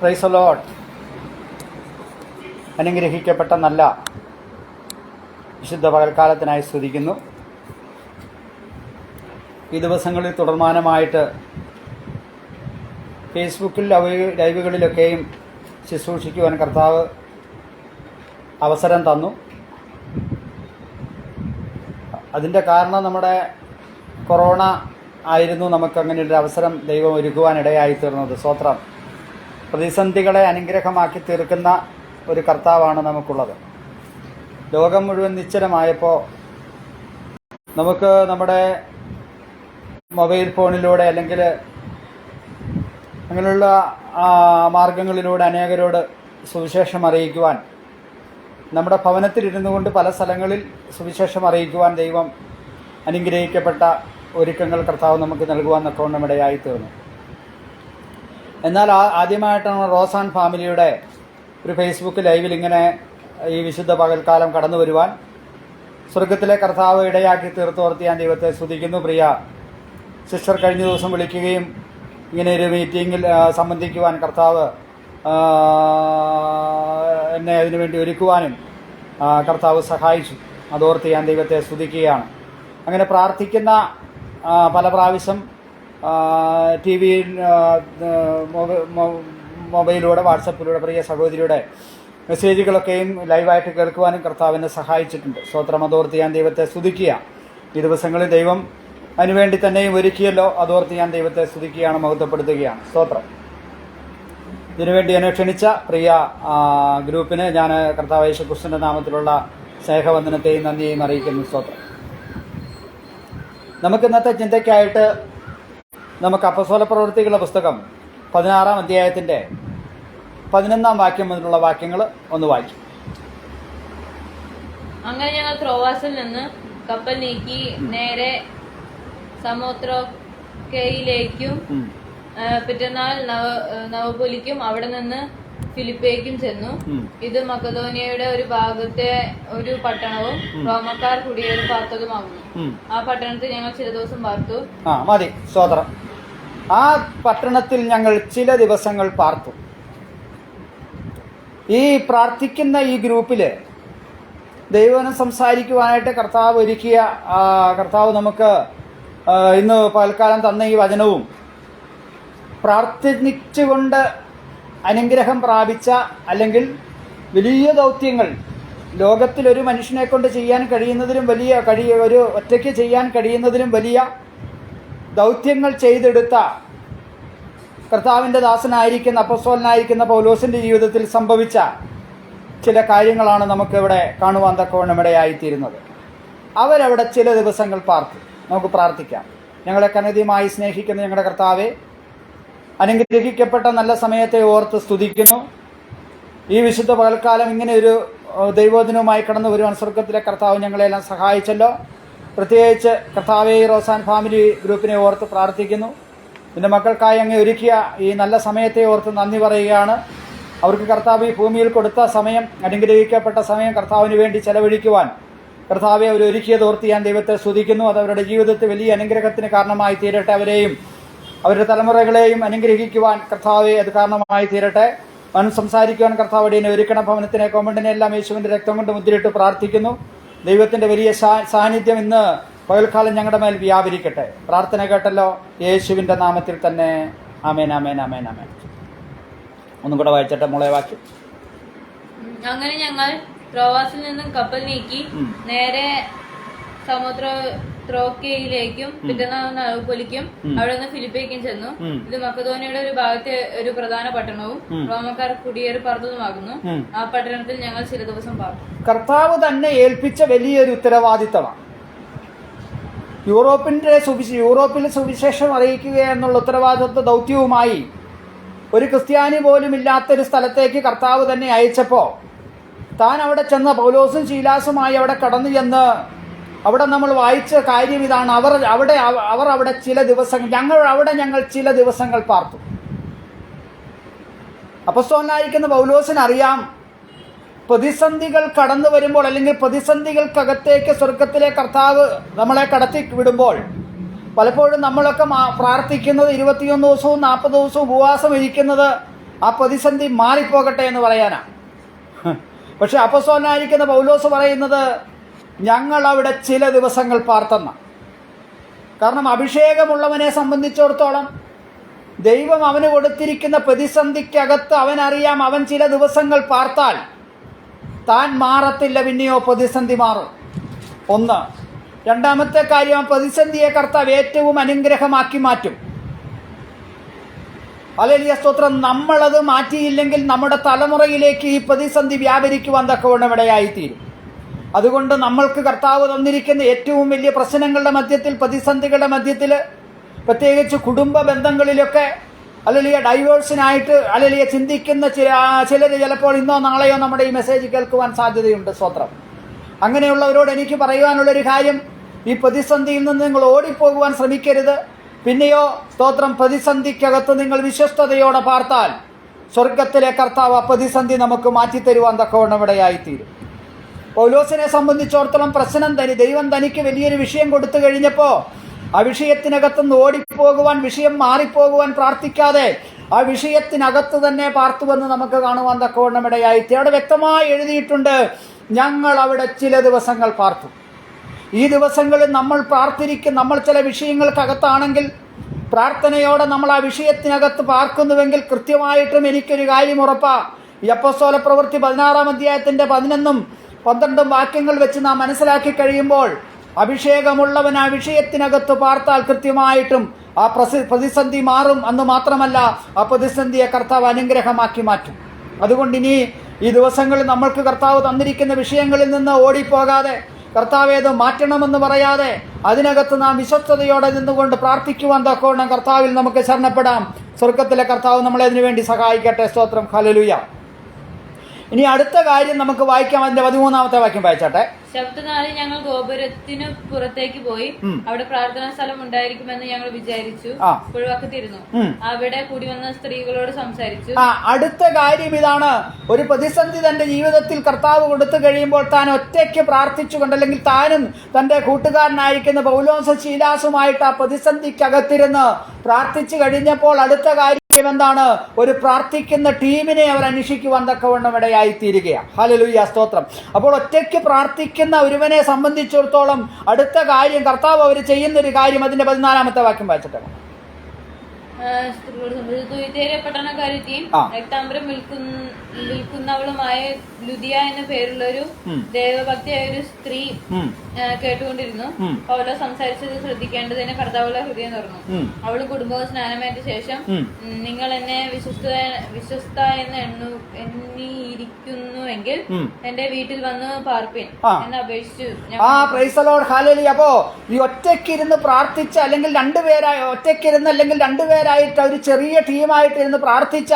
Price the Lord. അനുഗ്രഹിക്കപ്പെട്ട നല്ല വിശുദ്ധ പകൽക്കാലത്തിനായി സ്തുതിക്കുന്നു. ഈ ദിവസങ്ങളിൽ തുടർമാനമായിട്ട് ഫേസ്ബുക്കിൽ ലൈവുകളിലൊക്കെയും ശുശ്രൂഷിക്കുവാൻ കർത്താവ് അവസരം തന്നു. അതിൻ്റെ കാരണം നമ്മുടെ കൊറോണ ആയിരുന്നു നമുക്കങ്ങനെയൊരു അവസരം ദൈവം ഒരുക്കുവാനിടയായി തീർന്നത്. സ്തോത്രം. പ്രതിസന്ധികളെ അനുഗ്രഹമാക്കി തീർക്കുന്ന ഒരു കർത്താവാണ് നമുക്കുള്ളത്. ലോകം മുഴുവൻ നിശ്ചലമായപ്പോൾ നമുക്ക് നമ്മുടെ മൊബൈൽ ഫോണിലൂടെ അല്ലെങ്കിൽ അങ്ങനെയുള്ള മാർഗങ്ങളിലൂടെ അനേകരോട് സുവിശേഷം അറിയിക്കുവാൻ, നമ്മുടെ ഭവനത്തിലിരുന്നു കൊണ്ട് പല സ്ഥലങ്ങളിൽ സുവിശേഷം അറിയിക്കുവാൻ ദൈവം അനുഗ്രഹിക്കപ്പെട്ട ഒരുക്കങ്ങൾ കർത്താവ് നമുക്ക് നൽകുവാൻ തക്കവണ്ണമിടയായി തീർന്നു. എന്നാൽ ആദ്യമായിട്ടാണ് റോസ് ആൻഡ് ഫാമിലിയുടെ ഒരു ഫേസ്ബുക്ക് ലൈവിൽ ഇങ്ങനെ ഈ വിശുദ്ധ പകൽക്കാലം കടന്നു വരുവാൻ സ്വർഗത്തിലെ കർത്താവ് ഇടയാക്കി തീർത്തോർത്ത് ഞാൻ ദൈവത്തെ സ്തുതിക്കുന്നു. പ്രിയ സിസ്റ്റർ കഴിഞ്ഞ ദിവസം വിളിക്കുകയും ഇങ്ങനെ ഒരു മീറ്റിങ്ങിൽ സംബന്ധിക്കുവാൻ കർത്താവ് എന്നെ അതിനുവേണ്ടി ഒരുക്കുവാനും കർത്താവ് സഹായിച്ചു. അതോർത്ത് ഞാൻ ദൈവത്തെ സ്തുതിക്കുകയാണ്. അങ്ങനെ പ്രാർത്ഥിക്കുന്ന പല പ്രാവശ്യം ടി വിയിൽ, മൊബൈലിലൂടെ, വാട്സപ്പിലൂടെ പ്രിയ സഹോദരിയുടെ മെസ്സേജുകളൊക്കെയും ലൈവായിട്ട് കേൾക്കുവാനും കർത്താവിനെ സഹായിച്ചിട്ടുണ്ട്. സ്തോത്രം. അതോർത്ത് ഞാൻ ദൈവത്തെ സ്തുതിക്കുക. ഈ ദിവസങ്ങളിൽ ദൈവം അതിനുവേണ്ടി തന്നെയും ഒരുക്കിയല്ലോ. അതോർത്ത് ഞാൻ ദൈവത്തെ സ്തുതിക്കുകയാണ്, മഹത്വപ്പെടുത്തുകയാണ്. സ്തോത്രം. ഇതിനുവേണ്ടി എന്നെ ക്ഷണിച്ച പ്രിയ ഗ്രൂപ്പിന് ഞാൻ കർത്താവ് യേശുക്രിസ്തുവിന്റെ നാമത്തിലുള്ള സ്നേഹവന്ദനത്തെയും നന്ദിയെയും അറിയിക്കുന്നു. സ്തോത്രം. നമുക്ക് ഇന്നത്തെ ചിന്തയ്ക്കായിട്ട് നമുക്ക് അപ്പസ്തോല പ്രവൃത്തികളുടെ പുസ്തകം 16-ാം അധ്യായത്തിന്റെ 11-ാം വാക്യം മുതലുള്ള വാക്യങ്ങൾ ഒന്ന് വായിക്കും. അങ്ങനെ ഞങ്ങൾ ത്രോവാസിൽ നിന്ന് കപ്പൽ നീക്കി നേരെ സമോത്രൊക്കയിലേക്കും പിറ്റന്നാൾ നവപൊലിക്കും അവിടെ നിന്ന് ഫിലിപ്പേക്കും ചെന്നു. ഇത് മക്കദോനിയയുടെ ഒരു ഭാഗത്തെ ഒരു പട്ടണവും റോമക്കാർ കുടിയേറി പാർത്തതുമാകുന്നു. ആ പട്ടണത്തിൽ ഞങ്ങൾ ചില ദിവസം പാർത്തു. മതി. സ്തോത്രം. ആ പട്ടണത്തിൽ ഞങ്ങൾ ചില ദിവസങ്ങൾ പാർത്തു. ഈ പ്രാർത്ഥിക്കുന്ന ഈ ഗ്രൂപ്പില് ദൈവവചനം സംസാരിക്കുവാനായിട്ട് കർത്താവ് ഒരുക്കിയ കർത്താവ് നമുക്ക് ഇന്ന് പകൽക്കാലം തന്ന ഈ വചനവും പ്രാർത്ഥിച്ചുകൊണ്ട് അനുഗ്രഹം പ്രാപിച്ച, അല്ലെങ്കിൽ വലിയ ദൗത്യങ്ങൾ ലോകത്തിലൊരു മനുഷ്യനെ കൊണ്ട് ചെയ്യാൻ കഴിയുന്നതിലും ഒരു ഒറ്റയ്ക്ക് ചെയ്യാൻ കഴിയുന്നതിലും വലിയ ദൗത്യങ്ങൾ ചെയ്തെടുത്ത കർത്താവിൻ്റെ ദാസനായിരിക്കുന്ന അപ്പോസ്തലനായിരിക്കുന്ന പൗലോസിൻ്റെ ജീവിതത്തിൽ സംഭവിച്ച ചില കാര്യങ്ങളാണ് നമുക്കിവിടെ കാണുവാൻ തക്കവണ്ണം ഇടയായിത്തീരുന്നത്. അവരവിടെ ചില ദിവസങ്ങൾ പാർത്തു. നമുക്ക് പ്രാർത്ഥിക്കാം. ഞങ്ങളെ കനധികമായി സ്നേഹിക്കുന്ന ഞങ്ങളുടെ കർത്താവെ, അനുഗ്രഹിക്കപ്പെട്ട നല്ല സമയത്തെ ഓർത്ത് സ്തുതിക്കുന്നു. ഈ വിശുദ്ധ പകൽക്കാലം ഇങ്ങനെ ഒരു ദൈവദിനവുമായി കടന്നു വരുവാൻ സ്വർഗത്തിലെ കർത്താവ് ഞങ്ങളെല്ലാം സഹായിച്ചല്ലോ. പ്രത്യേകിച്ച് കർത്താവെ, റോസ് ആൻഡ് ഫാമിലി ഗ്രൂപ്പിനെ ഓർത്ത് പ്രാർത്ഥിക്കുന്നു. നിന്റെ മക്കൾക്കായി അങ്ങ് ഒരുക്കിയ ഈ നല്ല സമയത്തെ ഓർത്ത് നന്ദി പറയുകയാണ്. അവർക്ക് കർത്താവ് ഈ ഭൂമിയിൽ കൊടുത്ത സമയം, അനുഗ്രഹിക്കപ്പെട്ട സമയം കർത്താവിന് വേണ്ടി ചെലവഴിക്കുവാൻ കർത്താവെ അവർ ഒരുക്കിയത് ഓർത്ത് ഞാൻ ദൈവത്തെ സ്തുതിക്കുന്നു. അത് അവരുടെ ജീവിതത്തിൽ വലിയ അനുഗ്രഹത്തിന് കാരണമായി തീരട്ടെ. അവരെയും അവരുടെ തലമുറകളെയും അനുഗ്രഹിക്കുവാൻ കർത്താവെ അത് കാരണമായി തീരട്ടെ. അവൻ സംസാരിക്കുവാൻ കർത്താവ് അടിയനെ ഒരുക്കണം. ഭവനത്തിനെ കോമണ്ടിനെ എല്ലാം യേശുവിന്റെ രക്തം കൊണ്ട് മുദ്രയിട്ട് പ്രാർത്ഥിക്കുന്നു. ദൈവത്തിന്റെ വലിയ സാന്നിധ്യം ഇന്ന് പകൽക്കാലം ഞങ്ങളുടെ മേൽ വ്യാപരിക്കട്ടെ. പ്രാർത്ഥന കേട്ടല്ലോ, യേശുവിന്റെ നാമത്തിൽ തന്നെ. ആമേൻ, ആമേൻ, ആമേൻ, ആമേൻ. ഒന്നും കൂടെ വായിച്ചട്ടെ മോളെ വാക്യം. അങ്ങനെ ഞങ്ങൾ ത്രോവാസിൽ നിന്നും കപ്പൽ നീക്കി നേരെ സമോത്രൊക്കയിലേക്കും പിറ്റന്നാൾ നവപൊലിക്കും അവിടെ നിന്ന് ഫിലിപ്പേക്കും ചെന്നു. ഇത് മക്കദോനിയയുടെ ഒരു ഭാഗത്തെ ഒരു പ്രധാന പട്ടണവും റോമക്കാർ കുടിയേറി പാർത്തതുമാകുന്നു. ആ പട്ടണത്തിൽ ഞങ്ങൾ ചില ദിവസം പാർത്തു. കർത്താവ് തന്നെ ഏൽപ്പിച്ച വലിയൊരു ഉത്തരവാദിത്തമാണ്. യൂറോപ്പിൽ സുവിശേഷം അറിയിക്കുക എന്നുള്ള ഉത്തരവാദിത്വ ദൗത്യവുമായി ഒരു ക്രിസ്ത്യാനി പോലും ഇല്ലാത്തൊരു സ്ഥലത്തേക്ക് കർത്താവ് തന്നെ അയച്ചപ്പോൾ താൻ അവിടെ ചെന്ന് പൗലോസും ശീലാസുമായി അവിടെ കടന്നു ചെന്ന് അവിടെ നമ്മൾ വായിച്ച കാര്യം ഇതാണ്. അവർ അവിടെ ചില ദിവസങ്ങൾ, ഞങ്ങൾ ചില ദിവസങ്ങൾ പാർത്തു. അപ്പോസ്തലനായിരിക്കുന്ന പൗലോസിന് അറിയാം, പ്രതിസന്ധികൾ കടന്നു വരുമ്പോൾ, അല്ലെങ്കിൽ പ്രതിസന്ധികൾക്കകത്തേക്ക് സ്വർഗത്തിലെ കർത്താവ് നമ്മളെ കടത്തി വിടുമ്പോൾ പലപ്പോഴും നമ്മളൊക്കെ പ്രാർത്ഥിക്കുന്നത് 21 ദിവസവും 40 ദിവസവും ഉപവാസം ഇരിക്കുന്നത് ആ പ്രതിസന്ധി മാറിപ്പോകട്ടെ എന്ന് പറയാനാ. പക്ഷെ അപ്പോസ്തലനായിരിക്കുന്ന പൗലോസ് പറയുന്നത് ഞങ്ങൾ അവിടെ ചില ദിവസങ്ങൾ പാർത്തെന്ന. കാരണം അഭിഷേകമുള്ളവനെ സംബന്ധിച്ചിടത്തോളം ദൈവം അവന് കൊടുത്തിരിക്കുന്ന പ്രതിസന്ധിക്കകത്ത് അവനറിയാം, അവൻ ചില ദിവസങ്ങൾ പാർത്താൽ താൻ മാറത്തില്ല, പിന്നെയോ പ്രതിസന്ധി മാറും. ഒന്ന്. രണ്ടാമത്തെ കാര്യം, പ്രതിസന്ധിയെ കർത്താവ് ഏറ്റവും അനുഗ്രഹമാക്കി മാറ്റും. ഹല്ലേലൂയ, സ്തോത്രം. നമ്മളത് മാറ്റിയില്ലെങ്കിൽ നമ്മുടെ തലമുറയിലേക്ക് ഈ പ്രതിസന്ധി വ്യാപരിക്കുവാൻ തക്കവണ്ണം ഇടയായിത്തീരും. അതുകൊണ്ട് നമ്മൾക്ക് കർത്താവ് തന്നിരിക്കുന്ന ഏറ്റവും വലിയ പ്രശ്നങ്ങളുടെ മധ്യത്തിൽ, പ്രതിസന്ധികളുടെ മധ്യത്തിൽ, പ്രത്യേകിച്ച് കുടുംബ ബന്ധങ്ങളിലൊക്കെ ഹല്ലേലൂയ ഡൈവേഴ്സിനായിട്ട് ഹല്ലേലൂയ ചിന്തിക്കുന്ന ചിലർ ചിലപ്പോൾ ഇന്നോ നാളെയോ നമ്മുടെ ഈ മെസ്സേജ് കേൾക്കുവാൻ സാധ്യതയുണ്ട്. സ്തോത്രം. അങ്ങനെയുള്ളവരോട് എനിക്ക് പറയുവാനുള്ളൊരു കാര്യം, ഈ പ്രതിസന്ധിയിൽ നിന്ന് നിങ്ങൾ ഓടിപ്പോകുവാൻ ശ്രമിക്കരുത്. പിന്നെയോ സ്തോത്രം, പ്രതിസന്ധിക്കകത്ത് നിങ്ങൾ വിശ്വസ്തയോടെ പാർത്താൽ സ്വർഗത്തിലെ കർത്താവ് ആ പ്രതിസന്ധി നമുക്ക് മാറ്റിത്തരുവാൻ തക്കവണ്ണം ഇടയായിത്തീരും. പൗലോസിനെ സംബന്ധിച്ചിടത്തോളം പ്രശ്നം ദൈവം തനിക്ക് വലിയൊരു വിഷയം കൊടുത്തു കഴിഞ്ഞപ്പോൾ ആ വിഷയത്തിനകത്തുനിന്ന് ഓടിപ്പോകുവാൻ, വിഷയം മാറിപ്പോകുവാൻ പ്രാർത്ഥിക്കാതെ ആ വിഷയത്തിനകത്ത് തന്നെ പാർത്തുവെന്ന് നമുക്ക് കാണുവാൻ തക്കവണ്ണം ഇടയായിത്തീരും. അവിടെ വ്യക്തമായി എഴുതിയിട്ടുണ്ട്, ഞങ്ങൾ അവിടെ ചില ദിവസങ്ങൾ പാർത്തു. ഈ ദിവസങ്ങളിൽ നമ്മൾ നമ്മൾ ചില വിഷയങ്ങൾക്കകത്താണെങ്കിൽ പ്രാർത്ഥനയോടെ നമ്മൾ ആ വിഷയത്തിനകത്ത് പാർക്കുന്നുവെങ്കിൽ കൃത്യമായിട്ടും എനിക്കൊരു കാര്യം ഉറപ്പാ. ഈ അപ്പോസ്തല പ്രവൃത്തി 16-ാം അധ്യായത്തിന്റെ 11ഉം 12ഉം വാക്യങ്ങൾ വെച്ച് നാം മനസ്സിലാക്കി കഴിയുമ്പോൾ അഭിഷേകമുള്ളവൻ ആ വിഷയത്തിനകത്ത് പാർത്താൽ കൃത്യമായിട്ടും ആ പ്രതിസന്ധി മാറും. അന്ന് മാത്രമല്ല, ആ പ്രതിസന്ധിയെ കർത്താവ് അനുഗ്രഹമാക്കി മാറ്റും. അതുകൊണ്ട് ഇനി ഈ ദിവസങ്ങളിൽ നമ്മൾക്ക് കർത്താവ് തന്നിരിക്കുന്ന വിഷയങ്ങളിൽ നിന്ന് ഓടിപ്പോകാതെ, കർത്താവേത് മാറ്റണമെന്ന് പറയാതെ, അതിനകത്ത് നാം വിശ്വസ്തയോടെ നിന്നുകൊണ്ട് പ്രാർത്ഥിക്കുവാൻ തക്കവണ്ണം കർത്താവിൽ നമുക്ക് ശരണപ്പെടാം. സ്വർഗത്തിലെ കർത്താവ് നമ്മളെ അതിനു വേണ്ടി സഹായിക്കട്ടെ. സ്തോത്രം. ഹല്ലേലൂയ. ഇനി അടുത്ത കാര്യം നമുക്ക് വായിക്കാം. അതിന്റെ 13-ാമത്തെ വാക്യം വായിച്ചാട്ടെ. ശബ്ദനാളിൽ ഞങ്ങൾ ഗോപുരത്തിന് പുറത്തേക്ക് പോയി അവിടെ പ്രാർത്ഥനാ സ്ഥലം ഉണ്ടായിരിക്കുമെന്ന് ഞങ്ങൾ വിചാരിച്ചു. പുഴവക്കത്തിരുന്നു. അവിടെ കൂടി വന്ന സ്ത്രീകളോട് സംസാരിച്ചു. അടുത്ത കാര്യം ഇതാണ്. ഒരു പ്രതിസന്ധി തന്റെ ജീവിതത്തിൽ കർത്താവ് കൊടുത്തു കഴിയുമ്പോൾ താൻ ഒറ്റയ്ക്ക് പ്രാർത്ഥിച്ചുകൊണ്ട്, അല്ലെങ്കിൽ താനും തന്റെ കൂട്ടുകാരനായിരിക്കുന്ന പൗലോസ് ശീലാസുമായിട്ട് ആ പ്രതിസന്ധിക്കകത്തിരുന്ന് പ്രാർത്ഥിച്ചു കഴിഞ്ഞപ്പോൾ അടുത്ത കാര്യം എന്താണ്? ഒരു പ്രാർത്ഥിക്കുന്ന ടീമിനെ അവർ അന്വേഷിക്കുവാൻ തക്കവണ്ണം ഇടയായിത്തീരുകയാണ്. ഹല്ലേലൂയ, സ്തോത്രം. അപ്പോൾ ഒറ്റയ്ക്ക് പ്രാർത്ഥിക്കുന്ന ഒരുവനെ സംബന്ധിച്ചിടത്തോളം അടുത്ത കാര്യം കർത്താവ് അവർ ചെയ്യുന്നൊരു കാര്യം, അതിന്റെ 14-ാമത്തെ വാക്യം വായിച്ചിട്ടാണ്. പട്ടണക്കാരിയും രക്താംബരം വിൽക്കുന്നവളുമായ ലുദിയ എന്ന പേരുള്ള ഒരു ദേവഭക്തിയായ ഒരു സ്ത്രീ കേട്ടുകൊണ്ടിരുന്നു. പൗലോസ് സംസാരിച്ചത് ശ്രദ്ധിക്കേണ്ടതിന് കർത്താവുള്ള ഹൃദയം തുറന്നു. അവള് കുടുംബവും സ്നാനമേറ്റ ശേഷം, നിങ്ങൾ എന്നെ വിശ്വസ്ത എന്ന് എണ്ണിയിരിക്കുന്നുവെങ്കിൽ എന്റെ വീട്ടിൽ വന്ന് പാർപ്പിൻ എന്ന് അപേക്ഷിച്ചു. അപ്പോ ഈ ഒറ്റയ്ക്കിരുന്ന് പ്രാർത്ഥിച്ച, അല്ലെങ്കിൽ ഒറ്റയ്ക്കിരുന്ന് അല്ലെങ്കിൽ രണ്ടുപേരായിട്ട് ഒരു ചെറിയ ടീമായിട്ട് ഇരുന്ന് പ്രാർത്ഥിച്ച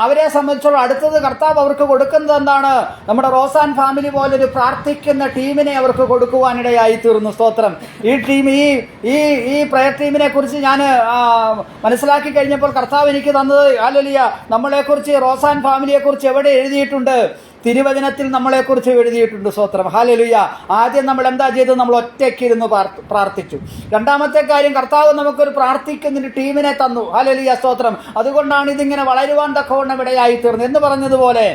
അവരെ സംബന്ധിച്ചോളം അടുത്തത് കർത്താവ് അവർക്ക് കൊടുക്കുന്നത് എന്താണ്? നമ്മുടെ റോസാൻ ഫാമിലി പോലൊരു പ്രാർത്ഥിക്കുന്ന ടീമിനെ അവർക്ക് കൊടുക്കുവാനിടയായി തീർന്നു. സ്തോത്രം. ഈ ടീം, ഈ പ്രയർ ടീമിനെ കുറിച്ച് ഞാൻ മനസ്സിലാക്കി കഴിഞ്ഞപ്പോൾ കർത്താവ് എനിക്ക് തന്നത്, ഹല്ലേലൂയ, നമ്മളെക്കുറിച്ച് റോസാൻ ഫാമിലിയെ കുറിച്ച് എവിടെ എഴുതിയിട്ടുണ്ട്? തിരുവചനത്തിൽ നമ്മളെക്കുറിച്ച് എഴുതിയിട്ടുണ്ട്. സ്തോത്രം. ഹല്ലേലൂയ. ആദ്യം നമ്മൾ എന്താ ചെയ്തത്? നമ്മൾ ഒറ്റയ്ക്കിരുന്ന് പ്രാർത്ഥിച്ചു. രണ്ടാമത്തെ കാര്യം, കർത്താവ് നമുക്കൊരു പ്രാർത്ഥിക്കുന്ന ടീമിനെ തന്നു. ഹല്ലേലൂയ, സ്തോത്രം. അതുകൊണ്ടാണ് ഇതിങ്ങനെ വളരുവാൻ തക്കവണ്ണം ഇടയായി തീർന്നു എന്ന് പറഞ്ഞതുപോലെ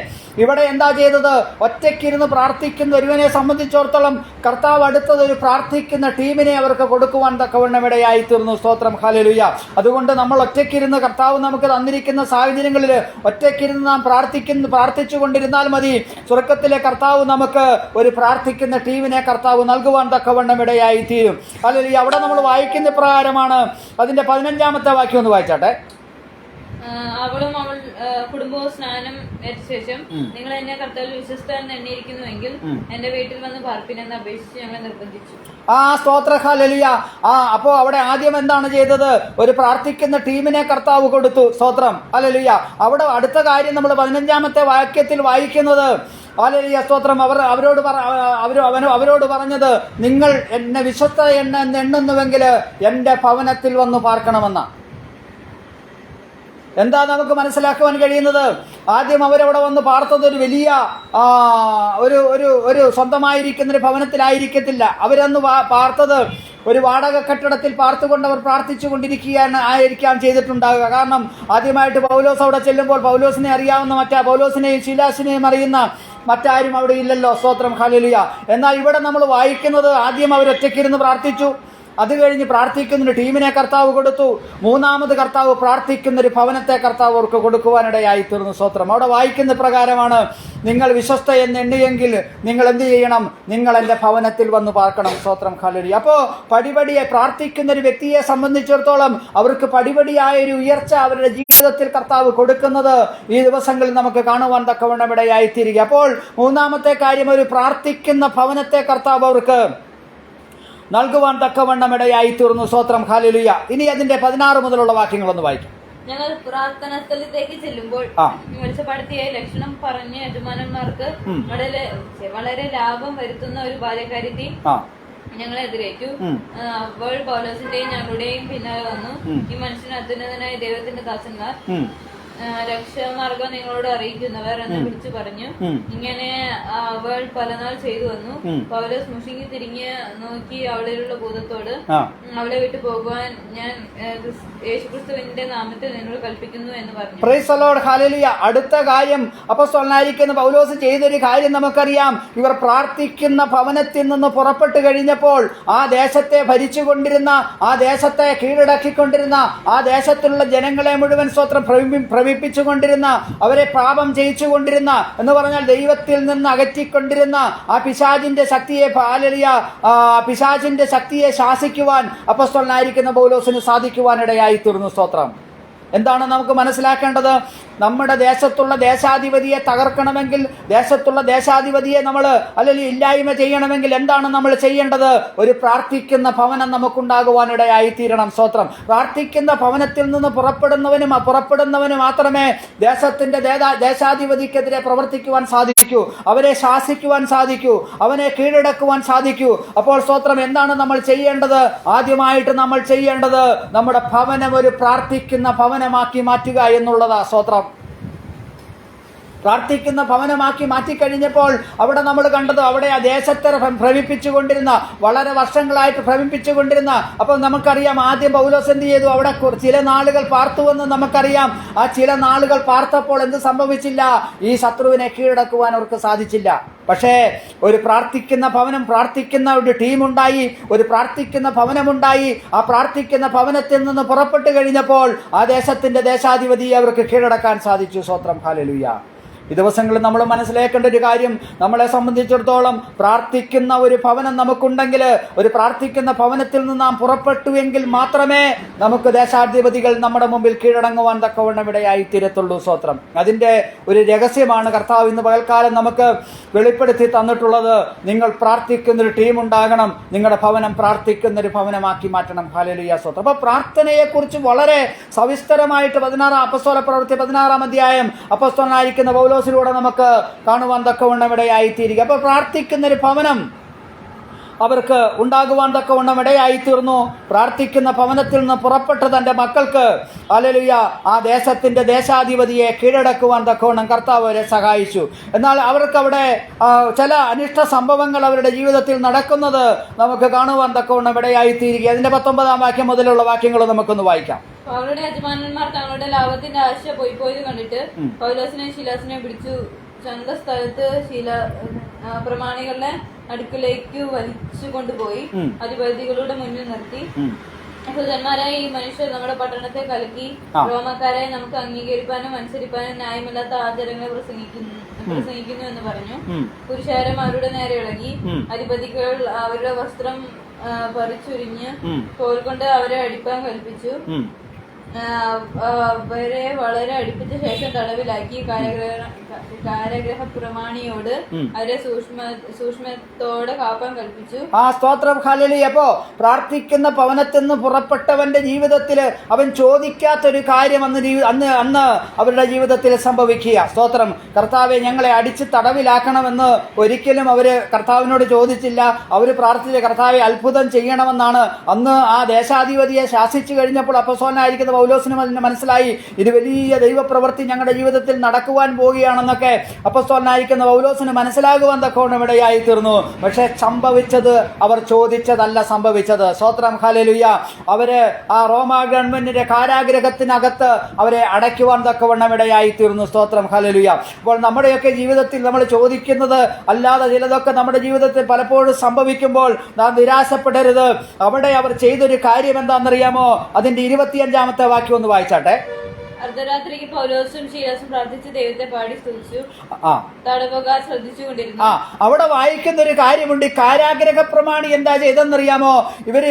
ഇവിടെ എന്താ ചെയ്തത്? ഒറ്റയ്ക്കിരുന്ന് പ്രാർത്ഥിക്കുന്ന ഒരുവനെ സംബന്ധിച്ചിടത്തോളം കർത്താവ് അടുത്തത് ഒരു പ്രാർത്ഥിക്കുന്ന ടീമിനെ അവർക്ക് കൊടുക്കുവാൻ തക്കവണ്ണം ഇടയായി തീർന്നു. സ്തോത്രം. ഹല്ലേലൂയ. അതുകൊണ്ട് നമ്മൾ ഒറ്റയ്ക്കിരുന്ന് കർത്താവ് നമുക്ക് തന്നിരിക്കുന്ന സാഹചര്യങ്ങളിൽ ഒറ്റയ്ക്കിരുന്ന് നാം പ്രാർത്ഥിച്ചു കൊണ്ടിരുന്നാൽ മതി. സ്വർഗത്തിലെ കർത്താവ് നമുക്ക് ഒരു പ്രാർത്ഥിക്കുന്ന ടീമിനെ കർത്താവ് നൽകുവാൻ തക്കവണ്ണം ഇടയായി തീരും. ഹല്ലേലൂയ. അവിടെ നമ്മൾ വായിക്കുന്ന പ്രകാരമാണ്. അതിന്റെ 15-ാമത്തെ വാക്യം ഒന്ന് വായിച്ചാട്ടെ. അവളും അവൾ കുടുംബവും സ്നാനം ഏറ്റ ശേഷം, നിങ്ങൾ എന്നെ കർത്താവിൽ വിശ്വസ്ത എന്ന് എണ്ണിയിരിക്കുന്നുവെങ്കിൽ എന്റെ വീട്ടിൽ വന്ന് പാർപ്പിനെന്ന് അപേക്ഷിച്ച് ഞങ്ങളെ നിർബന്ധിച്ചു. സ്തോത്ര. ഹല്ലേലൂയ. അപ്പോ അവിടെ ആദ്യം എന്താണ് ചെയ്തത്? ഒരു പ്രാർത്ഥിക്കുന്ന ടീമിനെ കർത്താവ് കൊടുത്തു. സ്തോത്രം. ഹല്ലേലൂയ. അവിടെ അടുത്ത കാര്യം നമ്മൾ 15-ാമത്തെ വാക്യത്തിൽ വായിക്കുന്നത്, ഹല്ലേലൂയ, സ്തോത്രം, അവരോട് പറഞ്ഞത്, നിങ്ങൾ എന്നെ വിശ്വസ്ത എണ്ണുന്നുവെങ്കിൽ എന്റെ ഭവനത്തിൽ വന്ന് പാർക്കണമെന്ന. എന്താ നമുക്ക് മനസ്സിലാക്കുവാൻ കഴിയുന്നത്? ആദ്യം അവരവിടെ വന്ന് പാർത്തത് ഒരു വലിയ ഒരു സ്വന്തമായിരിക്കുന്നൊരു ഭവനത്തിലായിരിക്കത്തില്ല. അവരന്ന് പാർത്തത് ഒരു വാടക കെട്ടിടത്തിൽ പാർത്തുകൊണ്ട് അവർ പ്രാർത്ഥിച്ചു കൊണ്ടിരിക്കുകയാണ് ആയിരിക്കാം ചെയ്തിട്ടുണ്ടാകുക. കാരണം ആദ്യമായിട്ട് പൗലോസ് അവിടെ ചെല്ലുമ്പോൾ പൗലോസിനെ അറിയാവുന്ന പൗലോസിനെയും ശീലാസിനെയും അറിയുന്ന മറ്റാരും അവിടെ ഇല്ലല്ലോ. സ്തോത്രം, ഹല്ലേലൂയ. എന്നാൽ ഇവിടെ നമ്മൾ വായിക്കുന്നത് ആദ്യം അവർ ഒറ്റയ്ക്കിരുന്ന് പ്രാർത്ഥിച്ചു. അത് കഴിഞ്ഞ് പ്രാർത്ഥിക്കുന്നൊരു ടീമിനെ കർത്താവ് കൊടുത്തു. മൂന്നാമത് കർത്താവ് പ്രാർത്ഥിക്കുന്നൊരു ഭവനത്തെ കർത്താവ് അവർക്ക് കൊടുക്കുവാനിടയായി തീർന്നു. സ്തോത്രം. അവിടെ വായിക്കുന്ന പ്രകാരമാണ്, നിങ്ങൾ വിശ്വസ്ത എന്ന് എണ്ണിയെങ്കിൽ നിങ്ങൾ എന്ത് ചെയ്യണം? നിങ്ങൾ എൻ്റെ ഭവനത്തിൽ വന്ന് പാർക്കണം. സ്തോത്രം, ഹല്ലേലൂയ. അപ്പോൾ പടിപടിയെ പ്രാർത്ഥിക്കുന്ന ഒരു വ്യക്തിയെ സംബന്ധിച്ചിടത്തോളം അവർക്ക് പടിപടിയായ ഒരു ഉയർച്ച അവരുടെ ജീവിതത്തിൽ കർത്താവ് കൊടുക്കുന്നത് ഈ ദിവസങ്ങളിൽ നമുക്ക് കാണുവാൻ തക്കവണ്ണം ഇടയായിത്തീരുക. അപ്പോൾ മൂന്നാമത്തെ കാര്യം, ഒരു പ്രാർത്ഥിക്കുന്ന ഭവനത്തെ കർത്താവ് അവർക്ക് നൽകുവാൻ തക്കവണ്ണം ഇടയായി തീർന്നു. സ്തോത്രം, ഹല്ലേലൂയ. ഇനി അതിന്റെ 16 മുതലുള്ള വാക്യങ്ങളൊന്ന് വായിക്കും. ഞങ്ങൾ പ്രാർത്ഥനാ സ്ഥലത്തേക്ക് ചെല്ലുമ്പോൾ വെളിച്ചപ്പെടുത്തിയ ലക്ഷണം പറഞ്ഞ യജമാനന്മാർക്ക് വളരെ ലാഭം വരുത്തുന്ന ഒരു ബാല്യക്കാരിത്തി ഞങ്ങളെ എതിരേറ്റു. അവൾ പൗലോസിന്റെയും ഞങ്ങളുടെയും പിന്നാലെ വന്നു. ഈ മനുഷ്യന് അത്യുന്നതനായ ദൈവത്തിന്റെ ദാസന്മാർ രക്ഷാമാർഗം നിങ്ങളോട് അറിയിക്കുന്നവർ എന്ന് വിളിച്ചു പറഞ്ഞു. ഇങ്ങനെ അവൾ പലനാൾ ചെയ്തു വന്നു. പൗലോസ് മുഷിങ്ങി തിരിഞ്ഞ് നോക്കി അവളിലുള്ള ഭൂതത്തോട്, അവളെ വിട്ടു പോകുവാൻ ഞാൻ യേശുക്രിസ്തുവിന്റെ നാമത്തിൽ നിന്നോട് കൽപ്പിക്കുന്നു എന്ന് പറഞ്ഞു. Price the Lord, hallelujah. അടുത്ത കാര്യം അപ്പോസ്തലനായിരിക്കുന്ന പൗലോസ് ചെയ്തൊരു കാര്യം നമുക്കറിയാം. ഇവർ പ്രാർത്ഥിക്കുന്ന ഭവനത്തിൽ നിന്ന് പുറപ്പെട്ടു കഴിഞ്ഞപ്പോൾ ആ ദേശത്തെ ഭരിച്ചുകൊണ്ടിരുന്ന, ആ ദേശത്തെ കീഴടക്കിക്കൊണ്ടിരുന്ന, ആ ദേശത്തിലുള്ള ജനങ്ങളെ മുഴുവൻ സ്തോത്രം ഭ്രമിപ്പിച്ചുകൊണ്ടിരുന്ന, അവരെ പാപം ചെയ്യിച്ചുകൊണ്ടിരുന്ന, എന്ന് പറഞ്ഞാൽ ദൈവത്തിൽ നിന്ന് അകറ്റിക്കൊണ്ടിരുന്ന ആ പിശാചിന്റെ ശക്തിയെ, പിശാചിന്റെ ശക്തിയെ ശാസിക്കുവാൻ അപ്പോസ്തലനായിരിക്കുന്ന പൗലോസിന് സാധിക്കുവാനിടയായി തീർന്നു. സ്തോത്രം. എന്താണ് നമുക്ക് മനസ്സിലാക്കേണ്ടത്? നമ്മുടെ ദേശത്തുള്ള ദേശാധിപതിയെ തകർക്കണമെങ്കിൽ, ദേശത്തുള്ള ദേശാധിപതിയെ നമ്മൾ അല്ലെങ്കിൽ ഇല്ലായ്മ ചെയ്യണമെങ്കിൽ എന്താണ് നമ്മൾ ചെയ്യേണ്ടത്? ഒരു പ്രാർത്ഥിക്കുന്ന ഭവനം നമുക്കുണ്ടാകുവാനിടയായി തീരണം. സ്തോത്രം. പ്രാർത്ഥിക്കുന്ന ഭവനത്തിൽ നിന്ന് പുറപ്പെടുന്നവന് മാത്രമേ ദേശത്തിന്റെ ദേശാധിപതിക്കെതിരെ പ്രവർത്തിക്കുവാൻ സാധിക്കൂ, അവരെ ശാസിക്കുവാൻ സാധിക്കൂ, അവനെ കീഴടക്കുവാൻ സാധിക്കൂ. അപ്പോൾ സ്തോത്രം, എന്താണ് നമ്മൾ ചെയ്യേണ്ടത്? ആദ്യമായിട്ട് നമ്മൾ ചെയ്യേണ്ടത് നമ്മുടെ ഭവനം ഒരു പ്രാർത്ഥിക്കുന്ന ഭവനമാക്കി മാറ്റുക എന്നുള്ളതാ. സ്തോത്രം. പ്രാർത്ഥിക്കുന്ന ഭവനമാക്കി മാറ്റിക്കഴിഞ്ഞപ്പോൾ അവിടെ നമ്മൾ കണ്ടത്, അവിടെ ആ ദേശത്തെ ഭ്രമിപ്പിച്ചുകൊണ്ടിരുന്ന, വളരെ വർഷങ്ങളായിട്ട് ഭ്രമിപ്പിച്ചുകൊണ്ടിരുന്ന, അപ്പോൾ നമുക്കറിയാം ആദ്യം പൗലോസ് എന്ത് ചെയ്തു? അവിടെ ചില നാളുകൾ പാർത്തുവെന്ന് നമുക്കറിയാം. ആ ചില നാളുകൾ പാർത്തപ്പോൾ എന്ത് സംഭവിച്ചില്ല? ഈ ശത്രുവിനെ കീഴടക്കുവാൻ അവർക്ക് സാധിച്ചില്ല. പക്ഷേ ഒരു പ്രാർത്ഥിക്കുന്ന ഭവനം, പ്രാർത്ഥിക്കുന്ന ഒരു ടീമുണ്ടായി, ഒരു പ്രാർത്ഥിക്കുന്ന ഭവനമുണ്ടായി. ആ പ്രാർത്ഥിക്കുന്ന ഭവനത്തിൽ നിന്ന് പുറപ്പെട്ടു കഴിഞ്ഞപ്പോൾ ആ ദേശത്തിന്റെ ദേശാധിപതിയെ അവർക്ക് കീഴടക്കാൻ സാധിച്ചു. സ്തോത്രം, ഹല്ലേലൂയ. ഈ ദിവസങ്ങളിൽ നമ്മൾ മനസ്സിലാക്കേണ്ട ഒരു കാര്യം, നമ്മളെ സംബന്ധിച്ചിടത്തോളം പ്രാർത്ഥിക്കുന്ന ഒരു ഭവനം നമുക്കുണ്ടെങ്കിൽ, ഒരു പ്രാർത്ഥിക്കുന്ന ഭവനത്തിൽ നിന്ന് നാം പുറപ്പെട്ടുവെങ്കിൽ മാത്രമേ നമുക്ക് ദേശാധിപതികൾ നമ്മുടെ മുമ്പിൽ കീഴടങ്ങുവാൻ തക്കവണ്ണം ഇടയായി തീരത്തുള്ളൂ. സ്തോത്രം. അതിന്റെ ഒരു രഹസ്യമാണ് കർത്താവ് ഇന്ന് പകൽക്കാലം നമുക്ക് വെളിപ്പെടുത്തി തന്നിട്ടുള്ളത്. നിങ്ങൾ പ്രാർത്ഥിക്കുന്നൊരു ടീം ഉണ്ടാകണം, നിങ്ങളുടെ ഭവനം പ്രാർത്ഥിക്കുന്നൊരു ഭവനമാക്കി മാറ്റണം. ഹല്ലേലൂയ, സ്തോത്രം. അപ്പൊ പ്രാർത്ഥനയെക്കുറിച്ച് വളരെ സവിസ്തരമായിട്ട് 16 അപ്പോസ്തല പ്രവൃത്തി 16-ാം അധ്യായം അപ്പോസ്തലനായിരിക്കുന്ന പൗലോസിലൂടെ നമുക്ക് കാണുവാൻ തക്കവണ്ണം ഇടയായിത്തീരുക. അപ്പൊ പ്രാർത്ഥിക്കുന്നൊരു ഭവനം അവർക്ക് ഉണ്ടാകുവാൻ തക്കവണ്ണം ഇടയായി തീർന്നു. പ്രാർത്ഥിക്കുന്ന ഭവനത്തിൽ നിന്ന് പുറപ്പെട്ട് തന്റെ മക്കൾക്ക്, ഹല്ലേലൂയ, ആ ദേശത്തിന്റെ ദേശാധിപതിയെ കീഴടക്കുവാൻ തക്കവണ്ണം കർത്താവ് അവരെ സഹായിച്ചു. എന്നാൽ അവർക്കവിടെ ചില അനിഷ്ട സംഭവങ്ങൾ അവരുടെ ജീവിതത്തിൽ നടക്കുന്നത് നമുക്ക് കാണുവാൻ തക്കവണ്ണം ഇടയായി തീരുക. അതിന്റെ 19-ാം വാക്യം മുതലുള്ള വാക്യങ്ങൾ നമുക്കൊന്ന് വായിക്കാം. അവരുടെ യജമാനന്മാർ തങ്ങളുടെ ലാഭത്തിന്റെ ആശ പോയത് കണ്ടിട്ട് പൗലോസിനെ ശീലാസിനെ പിടിച്ചു ചന്തസ്ഥലത്ത് പ്രമാണികളുടെ അടുക്കിലേക്ക് വലിച്ചു കൊണ്ടുപോയി അധിപതികളുടെ മുന്നിൽ നിർത്തി, യഹൂദന്മാരായ ഈ മനുഷ്യർ നമ്മുടെ പട്ടണത്തെ കലക്കി റോമക്കാരെ നമുക്ക് അംഗീകരിക്കാനും അനുസരിക്കാനും ന്യായമില്ലാത്ത ആചാരങ്ങളെ പ്രസംഗിക്കുന്നു എന്ന് പറഞ്ഞു. പുരുഷാരം അവരുടെ നേരെ ഇളകി. അധിപതികൾ അവരുടെ വസ്ത്രം പറിച്ചുരിഞ്ഞ് തോൽ കൊണ്ട് അവരെ അടിപ്പാൻ കൽപ്പിച്ചു. അവരെ വളരെ അടുപ്പിച്ച ശേഷം തടവിലാക്കി. കാരാഗ്രഹ പ്രമാണിയോട് അവരെ സൂക്ഷ്മത്തോടെ കാപ്പാൻ കൽപ്പിച്ചു. സ്തോത്രം, ഹല്ലേലൂയ. അപ്പോ പ്രാർത്ഥിക്കുന്ന ഭവനത്തിൽ നിന്ന് പുറപ്പെട്ടവന്റെ ജീവിതത്തില് അവൻ ചോദിക്കാത്തൊരു കാര്യം അന്ന് അവരുടെ ജീവിതത്തിൽ സംഭവിക്കുക. സ്തോത്രം. കർത്താവെ, ഞങ്ങളെ അടിച്ച് തടവിലാക്കണമെന്ന് ഒരിക്കലും അവര് കർത്താവിനോട് ചോദിച്ചില്ല. അവര് പ്രാർത്ഥിച്ച, കർത്താവെ അത്ഭുതം ചെയ്യണമെന്നാണ്. അന്ന് ആ ദേശാധിപതിയെ ശാസിച്ചു കഴിഞ്ഞപ്പോൾ അപ്പോസ്തലനായിരിക്കുന്ന പൗലോസിന് മനസ്സിലായി ഇത് വലിയ ദൈവപ്രവൃത്തി ഞങ്ങളുടെ ജീവിതത്തിൽ നടക്കുവാൻ പോവുകയാണെന്നൊക്കെ അപ്പോസ്തലനായിരിക്കുന്ന പൗലോസിന് മനസ്സിലാകുവാൻ തക്കവണ്ണം ഇടയായി തീർന്നു. പക്ഷെ സംഭവിച്ചത് അവർ ചോദിച്ചതല്ല സംഭവിച്ചത്. സ്തോത്രം ഹല്ലേലൂയ. അവര് ആ റോമാ ഗവൺമെന്റിന്റെ കാരാഗ്രഹത്തിനകത്ത് അവരെ അടയ്ക്കുവാൻ തക്കവണ്ണം ഇടയായി തീർന്നു. സ്തോത്രം ഹല്ലേലൂയ. അപ്പോൾ നമ്മുടെയൊക്കെ ജീവിതത്തിൽ നമ്മൾ ചോദിക്കുന്നത് അല്ലാതെ ചിലതൊക്കെ നമ്മുടെ ജീവിതത്തിൽ പലപ്പോഴും സംഭവിക്കുമ്പോൾ നാം നിരാശപ്പെടരുത്. അവിടെ അവർ ചെയ്തൊരു കാര്യം എന്താണെന്നറിയാമോ? അതിന്റെ 25-ാമത്തെ വാക്യം ഒന്ന് വായിച്ചാട്ടെ. അർദ്ധരാത്രിക്ക് പൗലോസും ശീലാസും പ്രാർത്ഥിച്ച് ദൈവത്തെ പാടി സ്തുതിച്ചു. തടവുകാർ ശ്രദ്ധിച്ചുകൊണ്ടിരുന്നു. അവിടെ വായിക്കുന്ന ഒരു കാര്യമുണ്ട്. ഈ കാരാഗ്രഹ പ്രമാണി എന്താ ചെയ്തെന്നറിയാമോ? ഇവരെ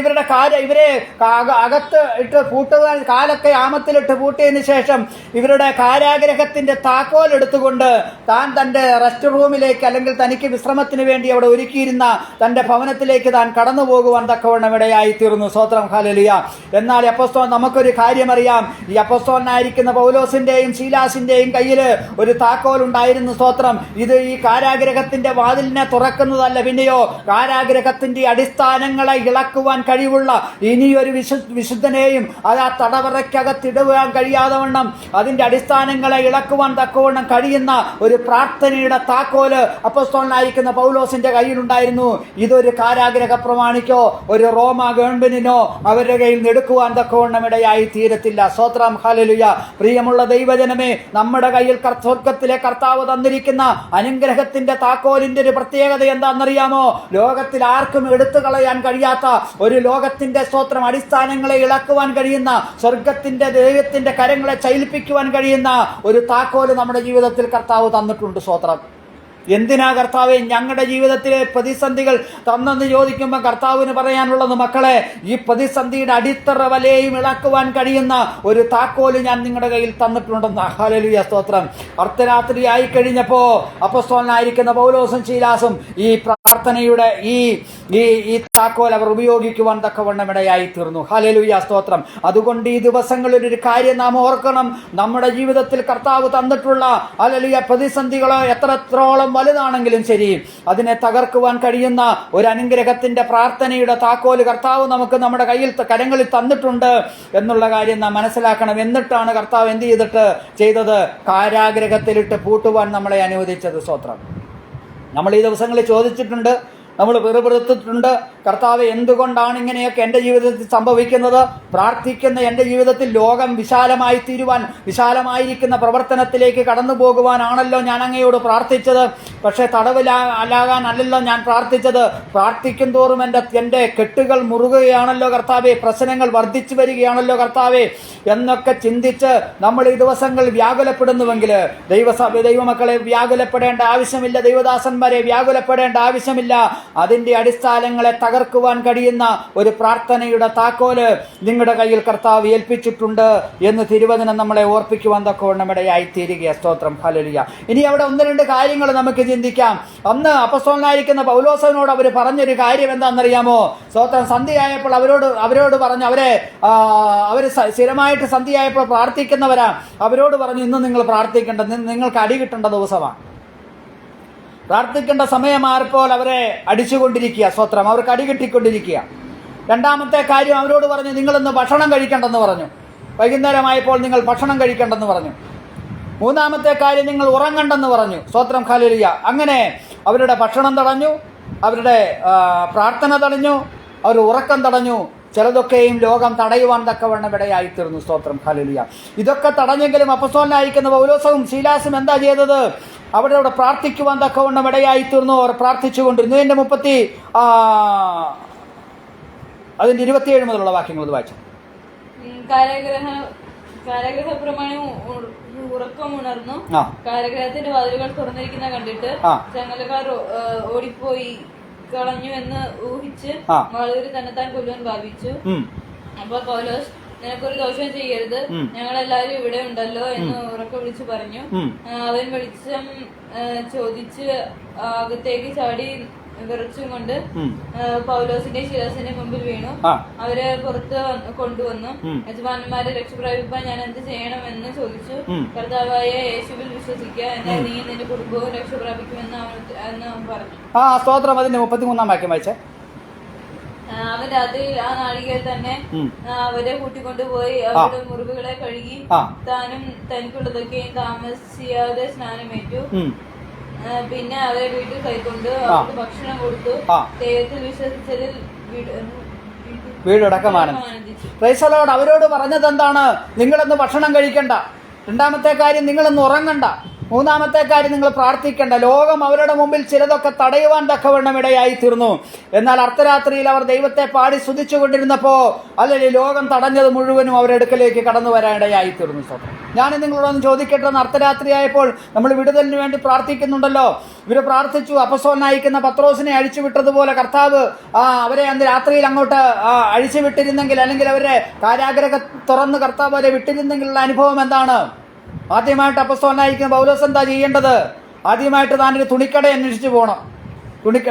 അകത്ത് ഇട്ട് പൂട്ടുവാൻ, കാലൊക്കെ ആമത്തിലിട്ട് പൂട്ടിയതിനു ശേഷം ഇവരുടെ കാരാഗ്രഹത്തിന്റെ താക്കോൽ എടുത്തുകൊണ്ട് താൻ തന്റെ റെസ്റ്റ് റൂമിലേക്ക്, അല്ലെങ്കിൽ തനിക്ക് വിശ്രമത്തിന് വേണ്ടി അവിടെ ഒരുക്കിയിരുന്ന തന്റെ ഭവനത്തിലേക്ക് താൻ കടന്നു പോകുവാൻ തക്കവണ്ണം ഇടയായി തീർന്നു. സ്തോത്രം ഹല്ലേലൂയ. എന്നാൽ അപ്പോസ്തലൻ നമുക്കൊരു കാര്യം അറിയാം. ഈ അപ്പോസ്തലനായിരിക്കുന്ന പൗലോസിന്റെയും ശീലാസിന്റെയും കയ്യിൽ ഒരു താക്കോൽ ഉണ്ടായിരുന്നു. സ്തോത്രം. ഇത് ഈ കാരാഗ്രഹത്തിന്റെ വാതിലിനെ തുറക്കുന്നതല്ല, പിന്നെയോ കാരാഗ്രഹത്തിന്റെ അടിസ്ഥാനങ്ങളെ ഇളക്കുവാൻ കഴിവുള്ള ഇനിയൊരു വിശുദ്ധനെയും അത് ആ തടവറയ്ക്കകത്തിടുവാൻ കഴിയാതെ വണ്ണം അതിന്റെ അടിസ്ഥാനങ്ങളെ ഇളക്കുവാൻ തക്കവണ്ണം കഴിയുന്ന ഒരു പ്രാർത്ഥനയുടെ താക്കോല് അപ്പോസ്തലനായിരിക്കുന്ന പൗലോസിന്റെ കയ്യിലുണ്ടായിരുന്നു. ഇതൊരു കാരാഗ്രഹ പ്രമാണിക്കോ ഒരു റോമ ഗവൺമെന്റിനോ അവരുടെ കയ്യിൽ നിന്ന് എടുക്കുവാൻ തക്കവണ്ണം ഇടയായി തീരത്തില്ല. സ്തോത്രം ഹല്ലേലൂയ. പ്രിയമുള്ള ദൈവജനമേ, നമ്മുടെ കയ്യിൽ സ്വർഗത്തിലെ കർത്താവ് തന്നിരിക്കുന്ന അനുഗ്രഹത്തിന്റെ താക്കോലിന്റെ ഒരു പ്രത്യേകത എന്താണെന്നറിയാമോ? ലോകത്തിൽ ആർക്കും എടുത്തു കളയാൻ കഴിയാത്ത ഒരു ലോകത്തിന്റെ സ്തോത്രം അടിസ്ഥാനങ്ങളെ ഇളക്കുവാൻ കഴിയുന്ന, സ്വർഗത്തിന്റെ ദൈവത്തിന്റെ കരങ്ങളെ ചലിപ്പിക്കുവാൻ കഴിയുന്ന ഒരു താക്കോല് നമ്മുടെ ജീവിതത്തിൽ കർത്താവ് തന്നിട്ടുണ്ട്. സ്തോത്രം. എന്തിനാ കർത്താവെ ഞങ്ങളുടെ ജീവിതത്തിലെ പ്രതിസന്ധികൾ തന്നെന്ന് ചോദിക്കുമ്പോൾ കർത്താവിന് പറയാനുള്ളത്, മക്കളെ, ഈ പ്രതിസന്ധിയുടെ അടിത്തറ വലയും ഇളക്കുവാൻ കഴിയുന്ന ഒരു താക്കോല് ഞാൻ നിങ്ങളുടെ കയ്യിൽ തന്നിട്ടുണ്ടെന്ന്. ഹല്ലേലൂയ. സ്തോത്രം. അർദ്ധരാത്രി ആയി കഴിഞ്ഞപ്പോ അപ്പോസ്തലനായിരിക്കുന്ന പൗലോസും ശീലാസും ഈ പ്രാർത്ഥനയുടെ ഈ താക്കോൽ അവർ ഉപയോഗിക്കുവാൻ തക്കവണ്ണം ഇടയായി തീർന്നു. ഹല്ലേലൂയ. സ്തോത്രം. അതുകൊണ്ട് ഈ ദിവസങ്ങളിൽ ഒരു കാര്യം നാം ഓർക്കണം. നമ്മുടെ ജീവിതത്തിൽ കർത്താവ് തന്നിട്ടുള്ള ഹല്ലേലൂയ പ്രതിസന്ധികളോ എത്രത്തോളം വലുതാണെങ്കിലും ശരി, അതിനെ തകർക്കുവാൻ കഴിയുന്ന ഒരു അനുഗ്രഹത്തിന്റെ പ്രാർത്ഥനയുടെ താക്കോല് കർത്താവ് നമുക്ക് നമ്മുടെ കരങ്ങളിൽ തന്നിട്ടുണ്ട് എന്നുള്ള കാര്യം നാം മനസ്സിലാക്കണം. എന്നിട്ടാണ് കർത്താവ് എന്ത് ചെയ്തത്? കാരാഗ്രഹത്തിലിട്ട് പൂട്ടുവാൻ നമ്മളെ അനുവദിച്ചത്. സ്തോത്രം. നമ്മൾ ഈ ദിവസങ്ങളിൽ ചോദിച്ചിട്ടുണ്ട്, നമ്മൾ വെറുപെടുത്തിട്ടുണ്ട്, കർത്താവ് എന്തുകൊണ്ടാണ് ഇങ്ങനെയൊക്കെ എൻ്റെ ജീവിതത്തിൽ സംഭവിക്കുന്നത്? പ്രാർത്ഥിക്കുന്ന എൻ്റെ ജീവിതത്തിൽ ലോകം വിശാലമായി തീരുവാൻ, വിശാലമായിരിക്കുന്ന പ്രവർത്തനത്തിലേക്ക് കടന്നു പോകുവാനാണല്ലോ ഞാൻ അങ്ങയോട് പ്രാർത്ഥിച്ചത്. പക്ഷേ തടവിലാകാനല്ലല്ലോ ഞാൻ പ്രാർത്ഥിച്ചത്. പ്രാർത്ഥിക്കും തോറും എൻ്റെ കെട്ടുകൾ മുറുകുകയാണല്ലോ കർത്താവെ, പ്രശ്നങ്ങൾ വർദ്ധിച്ചു വരികയാണല്ലോ കർത്താവെ എന്നൊക്കെ ചിന്തിച്ച് നമ്മൾ ഈ ദിവസങ്ങൾ വ്യാകുലപ്പെടുന്നുവെങ്കിൽ ദൈവമക്കളെ വ്യാകുലപ്പെടേണ്ട ആവശ്യമില്ല. ദൈവദാസന്മാരെ വ്യാകുലപ്പെടേണ്ട ആവശ്യമില്ല. അതിന്റെ അടിസ്ഥാനങ്ങളെ തകർക്കുവാൻ കഴിയുന്ന ഒരു പ്രാർത്ഥനയുടെ താക്കോല് നിങ്ങളുടെ കയ്യിൽ കർത്താവ് ഏൽപ്പിച്ചിട്ടുണ്ട് എന്ന് തിരുവചനം നമ്മളെ ഓർപ്പിക്കുവാൻ തക്കവണ്ണം ഇടയായി തീരുക. സ്തോത്രം. ഹല്ലേലൂയ. ഇനി അവിടെ ഒന്ന് രണ്ട് കാര്യങ്ങൾ നമുക്ക് ചിന്തിക്കാം. അന്ന് അപ്പോസ്തലനായിരിക്കുന്ന പൗലോസിനോട് അവർ പറഞ്ഞൊരു കാര്യം എന്താണെന്നറിയാമോ? സ്തോത്രം. സന്ധ്യയായപ്പോൾ അവരോട് പറഞ്ഞു, അവർ സ്ഥിരമായിട്ട് സന്ധ്യയായപ്പോൾ പ്രാർത്ഥിക്കുന്നവരാ. അവരോട് പറഞ്ഞു, ഇന്ന് നിങ്ങൾ പ്രാർത്ഥിക്കേണ്ടത്, നിങ്ങൾക്ക് അടി കിട്ടേണ്ട ദിവസമാണ്. പ്രാർത്ഥിക്കേണ്ട സമയമായപ്പോൾ അവരെ അടിച്ചുകൊണ്ടിരിക്കുക. സ്തോത്രം. അവർക്ക് അടി കിട്ടിക്കൊണ്ടിരിക്കുക. രണ്ടാമത്തെ കാര്യം അവരോട് പറഞ്ഞു, നിങ്ങളിന്ന് ഭക്ഷണം കഴിക്കേണ്ടെന്ന് പറഞ്ഞു. വൈകുന്നേരമായപ്പോൾ നിങ്ങൾ ഭക്ഷണം കഴിക്കേണ്ടെന്ന് പറഞ്ഞു. മൂന്നാമത്തെ കാര്യം, നിങ്ങൾ ഉറങ്ങണ്ടെന്ന് പറഞ്ഞു. സ്തോത്രം. ഹല്ലേലൂയ. അങ്ങനെ അവരുടെ ഭക്ഷണം തടഞ്ഞു, അവരുടെ പ്രാർത്ഥന തടഞ്ഞു, അവർ ഉറക്കം തടഞ്ഞു. ചിലതൊക്കെയും ലോകം തടയുവാൻ തക്കവണ്ണം ഇടയായിത്തീർന്നു. സ്തോത്രം. ഹല്ലേലൂയ. ഇതൊക്കെ തടഞ്ഞെങ്കിലും അപ്പോസ്തലനായിരിക്കുന്ന പൗലോസും ശീലാസും എന്താ ചെയ്തത്? അവിടെ പ്രാർത്ഥിക്കുവാൻ തക്കവണ്ണം ഇടയായിത്തീർന്നു. അവർ പ്രാർത്ഥിച്ചുകൊണ്ടിരുന്നു. അതിന്റെ 27 മുതലുള്ള വാക്യങ്ങൾ വായിച്ചു. കാരാഗ്രഹപ്രമാണി ഉറക്കമുണർന്നു. കാരാഗ്രഹത്തിന്റെ വാതിലുകൾ തുറന്നിരിക്കുന്ന കണ്ടിട്ട് ചങ്ങലക്കാർ ഓടിപ്പോയി കളഞ്ഞു എന്ന് ഊഹിച്ച് വളരെ തന്നെത്താൻ കൊല്ലുവാൻ ഭാവിച്ചു. അപ്പൊ പൗലോസ്, നിനക്കൊരു ദോഷം ചെയ്യരുത്, ഞങ്ങളെല്ലാരും ഇവിടെ ഉണ്ടല്ലോ എന്ന് ഉറക്കെ വിളിച്ചു പറഞ്ഞു. അവൻ വെളിച്ചം ചോദിച്ച് അകത്തേക്ക് ചാടി വിറച്ചും കൊണ്ട് പൗലോസിന്റെ ശിരസിന്റെ മുമ്പിൽ വീണു. അവരെ പുറത്ത് കൊണ്ടുവന്നു. യജമാനന്മാരെ രക്ഷപ്രാപിപ്പാൻ ഞാൻ എന്ത് ചെയ്യണമെന്ന് ചോദിച്ചു. കർത്താവായ യേശുവിൽ വിശ്വസിക്കുക, എന്നാൽ നീ നിന്റെ കുടുംബവും രക്ഷപ്രാപിക്കുമെന്ന് അവൻ പറഞ്ഞു. സ്തോത്രം. അതിന്റെ 33-ാം വാക്യം വായിച്ചേ. അവൻ രാത്രിയിൽ ആ നാഴികയിൽ തന്നെ അവരെ കൂട്ടിക്കൊണ്ടുപോയി ആ. അവരുടെ മുറിവുകളെ കഴുകി ആ. താനും തനിക്കുള്ളതൊക്കെയും താമസിയാതെ സ്നാനമേറ്റു. പിന്നെ അവരെ വീട്ടിൽ കൈക്കൊണ്ട് അവർക്ക് ഭക്ഷണം കൊടുത്തു. ആ. ദൈവത്തിൽ വിശ്വസിച്ചതിൽ വീടടക്കമാണ്. Praise the lord. അവരോട് പറഞ്ഞത് എന്താണ്? നിങ്ങളൊന്ന് ഭക്ഷണം കഴിക്കണ്ട. രണ്ടാമത്തെ കാര്യം, നിങ്ങളൊന്ന് ഉറങ്ങണ്ട. മൂന്നാമത്തെ കാര്യം, നിങ്ങൾ പ്രാർത്ഥിക്കേണ്ട. ലോകം അവരുടെ മുമ്പിൽ ചിലതൊക്കെ തടയുവാൻ തക്കവണ്ണം ഇടയായി തീർന്നു. എന്നാൽ അർദ്ധരാത്രിയിൽ അവർ ദൈവത്തെ പാടി സ്തുതിച്ചു കൊണ്ടിരുന്നപ്പോ അല്ലെങ്കിൽ ലോകം തടഞ്ഞത് മുഴുവനും അവരുടെ അടുക്കലേക്ക് കടന്നു വരാൻ ഇടയായി തീർന്നു. ഞാൻ നിങ്ങളോടൊന്ന് ചോദിക്കട്ടെ, അർദ്ധരാത്രിയായപ്പോൾ നമ്മൾ വിടുതലിന് വേണ്ടി പ്രാർത്ഥിക്കുന്നുണ്ടല്ലോ. ഇവര് പ്രാർത്ഥിച്ചു. അപ്പസ്തോലനായിരിക്കുന്ന പത്രോസിനെ അഴിച്ചുവിട്ടതുപോലെ കർത്താവ് അവരെ അന്ന് രാത്രിയിൽ അങ്ങോട്ട് അഴിച്ചുവിട്ടിരുന്നെങ്കിൽ, അല്ലെങ്കിൽ അവരെ കാരാഗ്രഹം തുറന്ന് കർത്താവ് അവരെ വിട്ടിരുന്നെങ്കിലുള്ള അനുഭവം എന്താണ്? ആദ്യമായിട്ട് അപ്പസ്തോലനായിരിക്കുന്ന പൗലോസ് എന്താ ചെയ്യേണ്ടത്? ആദ്യമായിട്ട് താനൊരു തുണിക്കട അന്വേഷിച്ച് പോകണം.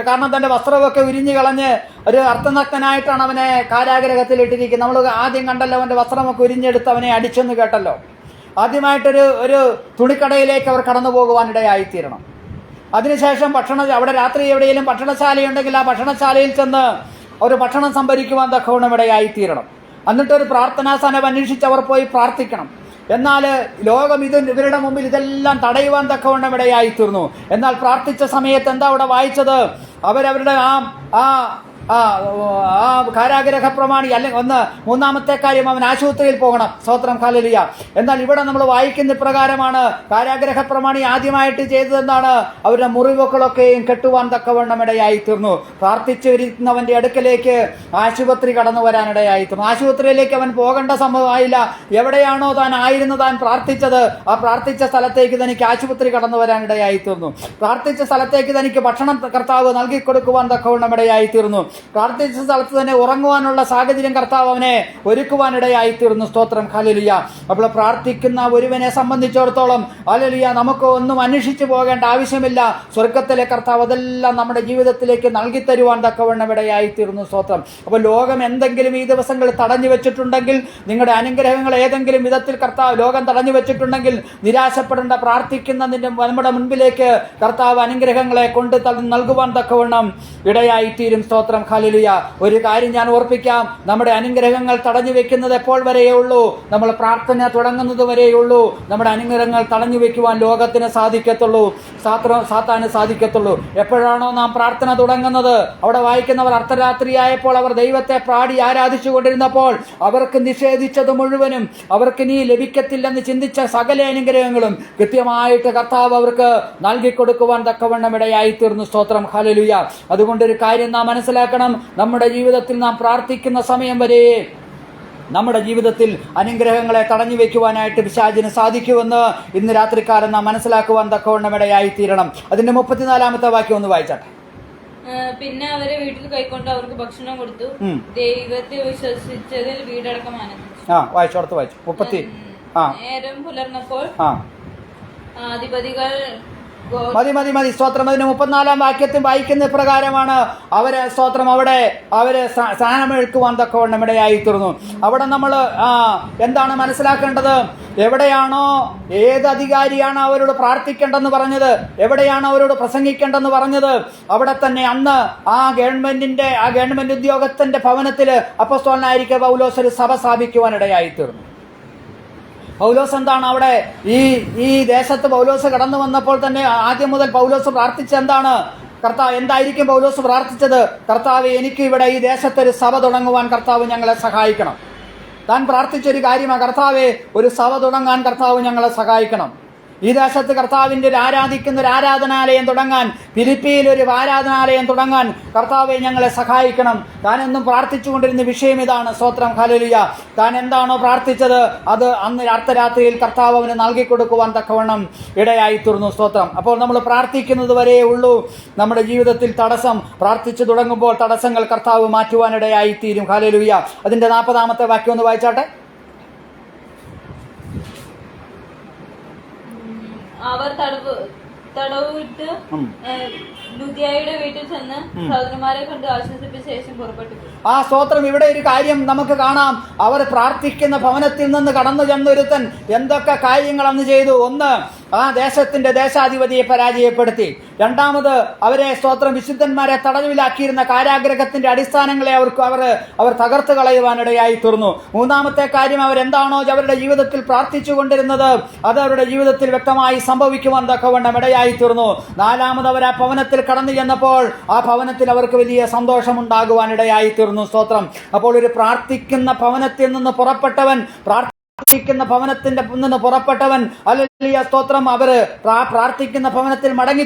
കാരണം തന്റെ വസ്ത്രമൊക്കെ ഉരിഞ്ഞു കളഞ്ഞ് ഒരു അർത്ഥനഗ്നനായിട്ടാണ് അവനെ കാരാഗ്രഹത്തിൽ ഇട്ടിരിക്കുന്നത്. നമ്മൾ ആദ്യം കണ്ടല്ലോ, അവന്റെ വസ്ത്രമൊക്കെ ഉരിഞ്ഞെടുത്ത് അവനെ അടിച്ചെന്ന് കേട്ടല്ലോ. ആദ്യമായിട്ടൊരു തുണിക്കടയിലേക്ക് അവർ കടന്നു പോകുവാനിടയായിത്തീരണം. അതിനുശേഷം അവിടെ രാത്രി എവിടെയെങ്കിലും ഭക്ഷണശാലയുണ്ടെങ്കിൽ ആ ഭക്ഷണശാലയിൽ ചെന്ന് ഒരു ഭക്ഷണം സംഭരിക്കുവാൻ തക്കവണ്ണം ഇടയായിത്തീരണം. എന്നിട്ടൊരു പ്രാർത്ഥനാ സ്ഥാനം അന്വേഷിച്ച് അവർ പോയി പ്രാർത്ഥിക്കണം. എന്നാൽ ലോകം ഇവരുടെ മുമ്പിൽ ഇതെല്ലാം തടയുവാൻ തക്കവണ്ണം ഇടയായിത്തീർന്നു. എന്നാൽ പ്രാർത്ഥിച്ച സമയത്ത് എന്താ അവിടെ വായിച്ചത്? അവരവരുടെ ആ കാരാഗ്രഹ പ്രമാണി അല്ലെങ്കിൽ മൂന്നാമത്തെ കാര്യം, അവൻ ആശുപത്രിയിൽ പോകണം. സ്തോത്രം, ഹല്ലേലൂയ. എന്നാൽ ഇവിടെ നമ്മൾ വായിക്കുന്ന പ്രകാരമാണ് കാരാഗ്രഹ പ്രമാണി ആദ്യമായിട്ട് ചെയ്തത് എന്താണ്? അവരുടെ മുറിവുകളൊക്കെയും കെട്ടുവാൻ തക്കവണ്ണം ഇടയായി തീർന്നു. പ്രാർത്ഥിച്ചിരിക്കുന്നവന്റെ അടുക്കലേക്ക് ആശുപത്രി കടന്നു വരാനിടയായി തീർന്നു. ആശുപത്രിയിലേക്ക് അവൻ പോകേണ്ട സംഭവമായില്ല. എവിടെയാണോ താൻ പ്രാർത്ഥിച്ചത്, ആ പ്രാർത്ഥിച്ച സ്ഥലത്തേക്ക് തനിക്ക് ആശുപത്രി കടന്നു വരാനിടയായി തീർന്നു. പ്രാർത്ഥിച്ച സ്ഥലത്തേക്ക് തനിക്ക് ഭക്ഷണം കർത്താവ് നൽകി കൊടുക്കുവാൻ തക്കവണ്ണം ഇടയായി തീർന്നു. പ്രാർത്ഥിച്ച സ്ഥലത്ത് തന്നെ ഉറങ്ങുവാനുള്ള സാഹചര്യം കർത്താവ് അവനെ ഒരുക്കുവാനിടയായിത്തീർന്നു. സ്തോത്രം, ഹല്ലേലൂയ. അപ്പോൾ പ്രാർത്ഥിക്കുന്ന ഒരുവനെ സംബന്ധിച്ചിടത്തോളം ഹല്ലേലൂയ, നമുക്ക് ഒന്നും അന്വേഷിച്ചു പോകേണ്ട ആവശ്യമില്ല. സ്വർഗത്തിലെ കർത്താവ് അതെല്ലാം നമ്മുടെ ജീവിതത്തിലേക്ക് നൽകി തരുവാൻ തക്കവണ്ണം ഇടയായിത്തീർന്നു. സ്തോത്രം. അപ്പോൾ ലോകം എന്തെങ്കിലും ഈ ദിവസങ്ങളിൽ തടഞ്ഞു വെച്ചിട്ടുണ്ടെങ്കിൽ, നിങ്ങളുടെ അനുഗ്രഹങ്ങൾ ഏതെങ്കിലും വിധത്തിൽ ലോകം തടഞ്ഞു വെച്ചിട്ടുണ്ടെങ്കിൽ നിരാശപ്പെടേണ്ട. പ്രാർത്ഥിക്കുന്നതിന്റെ നമ്മുടെ മുൻപിലേക്ക് കർത്താവ് അനുഗ്രഹങ്ങളെ കൊണ്ട് നൽകുവാൻ തക്കവണ്ണം ഇടയായിത്തീരും. സ്തോത്രം, ഹല്ലേലൂയ. ഒരു കാര്യം ഞാൻ ഓർപ്പിക്കാം, നമ്മുടെ അനുഗ്രഹങ്ങൾ തടഞ്ഞു വെക്കുന്നത് എപ്പോൾ വരെയേ ഉള്ളൂ? നമ്മൾ പ്രാർത്ഥന തുടങ്ങുന്നത് വരെയുള്ളൂ. നമ്മുടെ അനുഗ്രഹങ്ങൾ തടഞ്ഞു വെക്കുവാൻ ലോകത്തിന് സാധിക്കത്തുള്ളൂ, സാത്താന് സാധിക്കത്തുള്ളൂ. എപ്പോഴാണോ നാം പ്രാർത്ഥന തുടങ്ങുന്നത്? അവിടെ വായിക്കുന്നവർ അർദ്ധരാത്രിയായപ്പോൾ അവർ ദൈവത്തെ പാടി ആരാധിച്ചു കൊണ്ടിരുന്നപ്പോൾ അവർക്ക് നിഷേധിച്ചത് മുഴുവനും അവർക്ക് ഇനി ലഭിക്കത്തില്ലെന്ന് ചിന്തിച്ച സകല അനുഗ്രഹങ്ങളും കൃത്യമായിട്ട് കർത്താവ് അവർക്ക് നൽകിക്കൊടുക്കുവാൻ തക്കവണ്ണം ഇടയായിത്തീർന്നു. സ്തോത്രം, ഹല്ലേലൂയ. അതുകൊണ്ടൊരു കാര്യം നാം മനസ്സിലാക്കണം, നമ്മുടെ ജീവിതത്തിൽ നാം പ്രാർത്ഥിക്കുന്ന സമയം വരെ നമ്മുടെ ജീവിതത്തിൽ അനുഗ്രഹങ്ങളെ തടഞ്ഞു വെക്കുവാനായിട്ട് പിശാചിന് സാധിക്കുമെന്ന് ഇന്ന് രാത്രിക്കാലം നാം മനസ്സിലാക്കുവാൻ തക്കവണ്ണം ഇടയായിത്തീരണം. അതിന്റെ 34-ാമത്തെ വാക്യം ഒന്ന് വായിച്ചാട്ടെ. പിന്നെ അവരെ വീട്ടിൽ കൈക്കൊണ്ട് അവർക്ക് ഭക്ഷണം കൊടുത്തു. ദൈവത്തെ വിശ്വസിച്ചതിൽ വീടടക്കം ആനന്ദിച്ചു. വായിച്ചു. നേരം പുലർന്നപ്പോൾ അധിപതികൾ മതി. സ്തോത്രം. അതിന് 34-ാം വാക്യത്തിൽ വായിക്കുന്ന പ്രകാരമാണ് അവര് സ്തോത്രം അവര് സ്നാനമെടുക്കുവാൻ തക്കവണ്ണം ഇടയായിത്തീർന്നു. അവിടെ നമ്മൾ എന്താണ് മനസ്സിലാക്കേണ്ടത്? എവിടെയാണോ ഏത് അധികാരിയാണ് അവരോട് പ്രാർത്ഥിക്കേണ്ടെന്ന് പറഞ്ഞത്, എവിടെയാണ് അവരോട് പ്രസംഗിക്കേണ്ടെന്ന് പറഞ്ഞത്, അവിടെ തന്നെ അന്ന് ആ ഗവൺമെന്റ് ഉദ്യോഗസ്ഥന്റെ ഭവനത്തില് അപ്പോസ്തലനായിരിക്കെ പൗലോസ് ഒരു സഭ സ്ഥാപിക്കുവാൻ ഇടയായിത്തീർന്നു. പൗലോസ് എന്താണ് അവിടെ ഈ ദേശത്ത് പൗലോസ് കടന്നു വന്നപ്പോൾ തന്നെ ആദ്യം മുതൽ പൗലോസ് പ്രാർത്ഥിച്ച എന്താണ്? എന്തായിരിക്കും പൗലോസ് പ്രാർത്ഥിച്ചത്? കർത്താവ്, എനിക്ക് ഇവിടെ ഈ ദേശത്തൊരു സഭ തുടങ്ങുവാൻ കർത്താവ് ഞങ്ങളെ സഹായിക്കണം. താൻ പ്രാർത്ഥിച്ചൊരു കാര്യമാണ്, കർത്താവെ, ഒരു സഭ തുടങ്ങാൻ കർത്താവ് ഞങ്ങളെ സഹായിക്കണം. ഈ ദേശത്ത് കർത്താവിൻ്റെ ഒരു ആരാധനാലയം തുടങ്ങാൻ, ഫിലിപ്പിയിൽ ഒരു ആരാധനാലയം തുടങ്ങാൻ കർത്താവെ ഞങ്ങളെ സഹായിക്കണം. താൻ എന്നും പ്രാർത്ഥിച്ചുകൊണ്ടിരുന്ന വിഷയം ഇതാണ്. സ്തോത്രം, ഹല്ലേലൂയ. താൻ എന്താണോ പ്രാർത്ഥിച്ചത് അത് അന്ന് അർദ്ധരാത്രിയിൽ കർത്താവ് അവന് നൽകിക്കൊടുക്കുവാൻ തക്കവണ്ണം ഇടയായിത്തീർന്നു. സ്തോത്രം. അപ്പോൾ നമ്മൾ പ്രാർത്ഥിക്കുന്നത് വരേ ഉള്ളൂ നമ്മുടെ ജീവിതത്തിൽ തടസ്സം. പ്രാർത്ഥിച്ചു തുടങ്ങുമ്പോൾ തടസ്സങ്ങൾ കർത്താവ് മാറ്റുവാനിടയായിത്തീരും. ഹല്ലേലൂയ. അതിന്റെ 40-ാമത്തെ വാക്യം ഒന്ന് വായിച്ചാട്ടെ. അവർ തടവിട്ട് ലുദിയയുടെ വീട്ടിൽ ചെന്ന് സഹോദരന്മാരെ കൊണ്ട് ആശ്വസിപ്പിച്ച ശേഷം പുറപ്പെട്ടു. സ്തോത്രം. ഇവിടെ ഒരു കാര്യം നമുക്ക് കാണാം. അവർ പ്രാർത്ഥിക്കുന്ന ഭവനത്തിൽ നിന്ന് കടന്നു ചെന്നൊരുത്തൻ എന്തൊക്കെ കാര്യങ്ങൾ അന്ന് ചെയ്തു. ഒന്ന്, ആ ദേശത്തിന്റെ ദേശാധിപതിയെ പരാജയപ്പെടുത്തി. രണ്ടാമത് അവരെ സ്തോത്രം വിശുദ്ധന്മാരെ തടവിലാക്കിയിരുന്ന കാരാഗ്രഹത്തിന്റെ അടിസ്ഥാനങ്ങളെ അവർ തകർത്ത് കളയുവാനിടയായി തീർന്നു. മൂന്നാമത്തെ കാര്യം, അവരെന്താണോ അവരുടെ ജീവിതത്തിൽ പ്രാർത്ഥിച്ചു കൊണ്ടിരുന്നത് അത് അവരുടെ ജീവിതത്തിൽ വ്യക്തമായി സംഭവിക്കുവാൻ തക്കവണ്ണം ഇടയായി തീർന്നു. നാലാമത് അവർ ആ ഭവനത്തിൽ കടന്നു ചെന്നപ്പോൾ ആ ഭവനത്തിൽ അവർക്ക് വലിയ സന്തോഷമുണ്ടാകുവാൻ ഇടയായി തീർന്നു. സ്തോത്രം. അപ്പോൾ ഒരു പ്രാർത്ഥിക്കുന്ന ഭവനത്തിൽ നിന്ന് പുറപ്പെട്ടവൻ പ്രാർത്ഥിക്കുന്ന ഭവനത്തിന്റെ നിന്ന് പുറപ്പെട്ടവൻ ഹല്ലേലൂയ സ്തോത്രം അവര് പ്രാർത്ഥിക്കുന്ന ഭവനത്തിൽ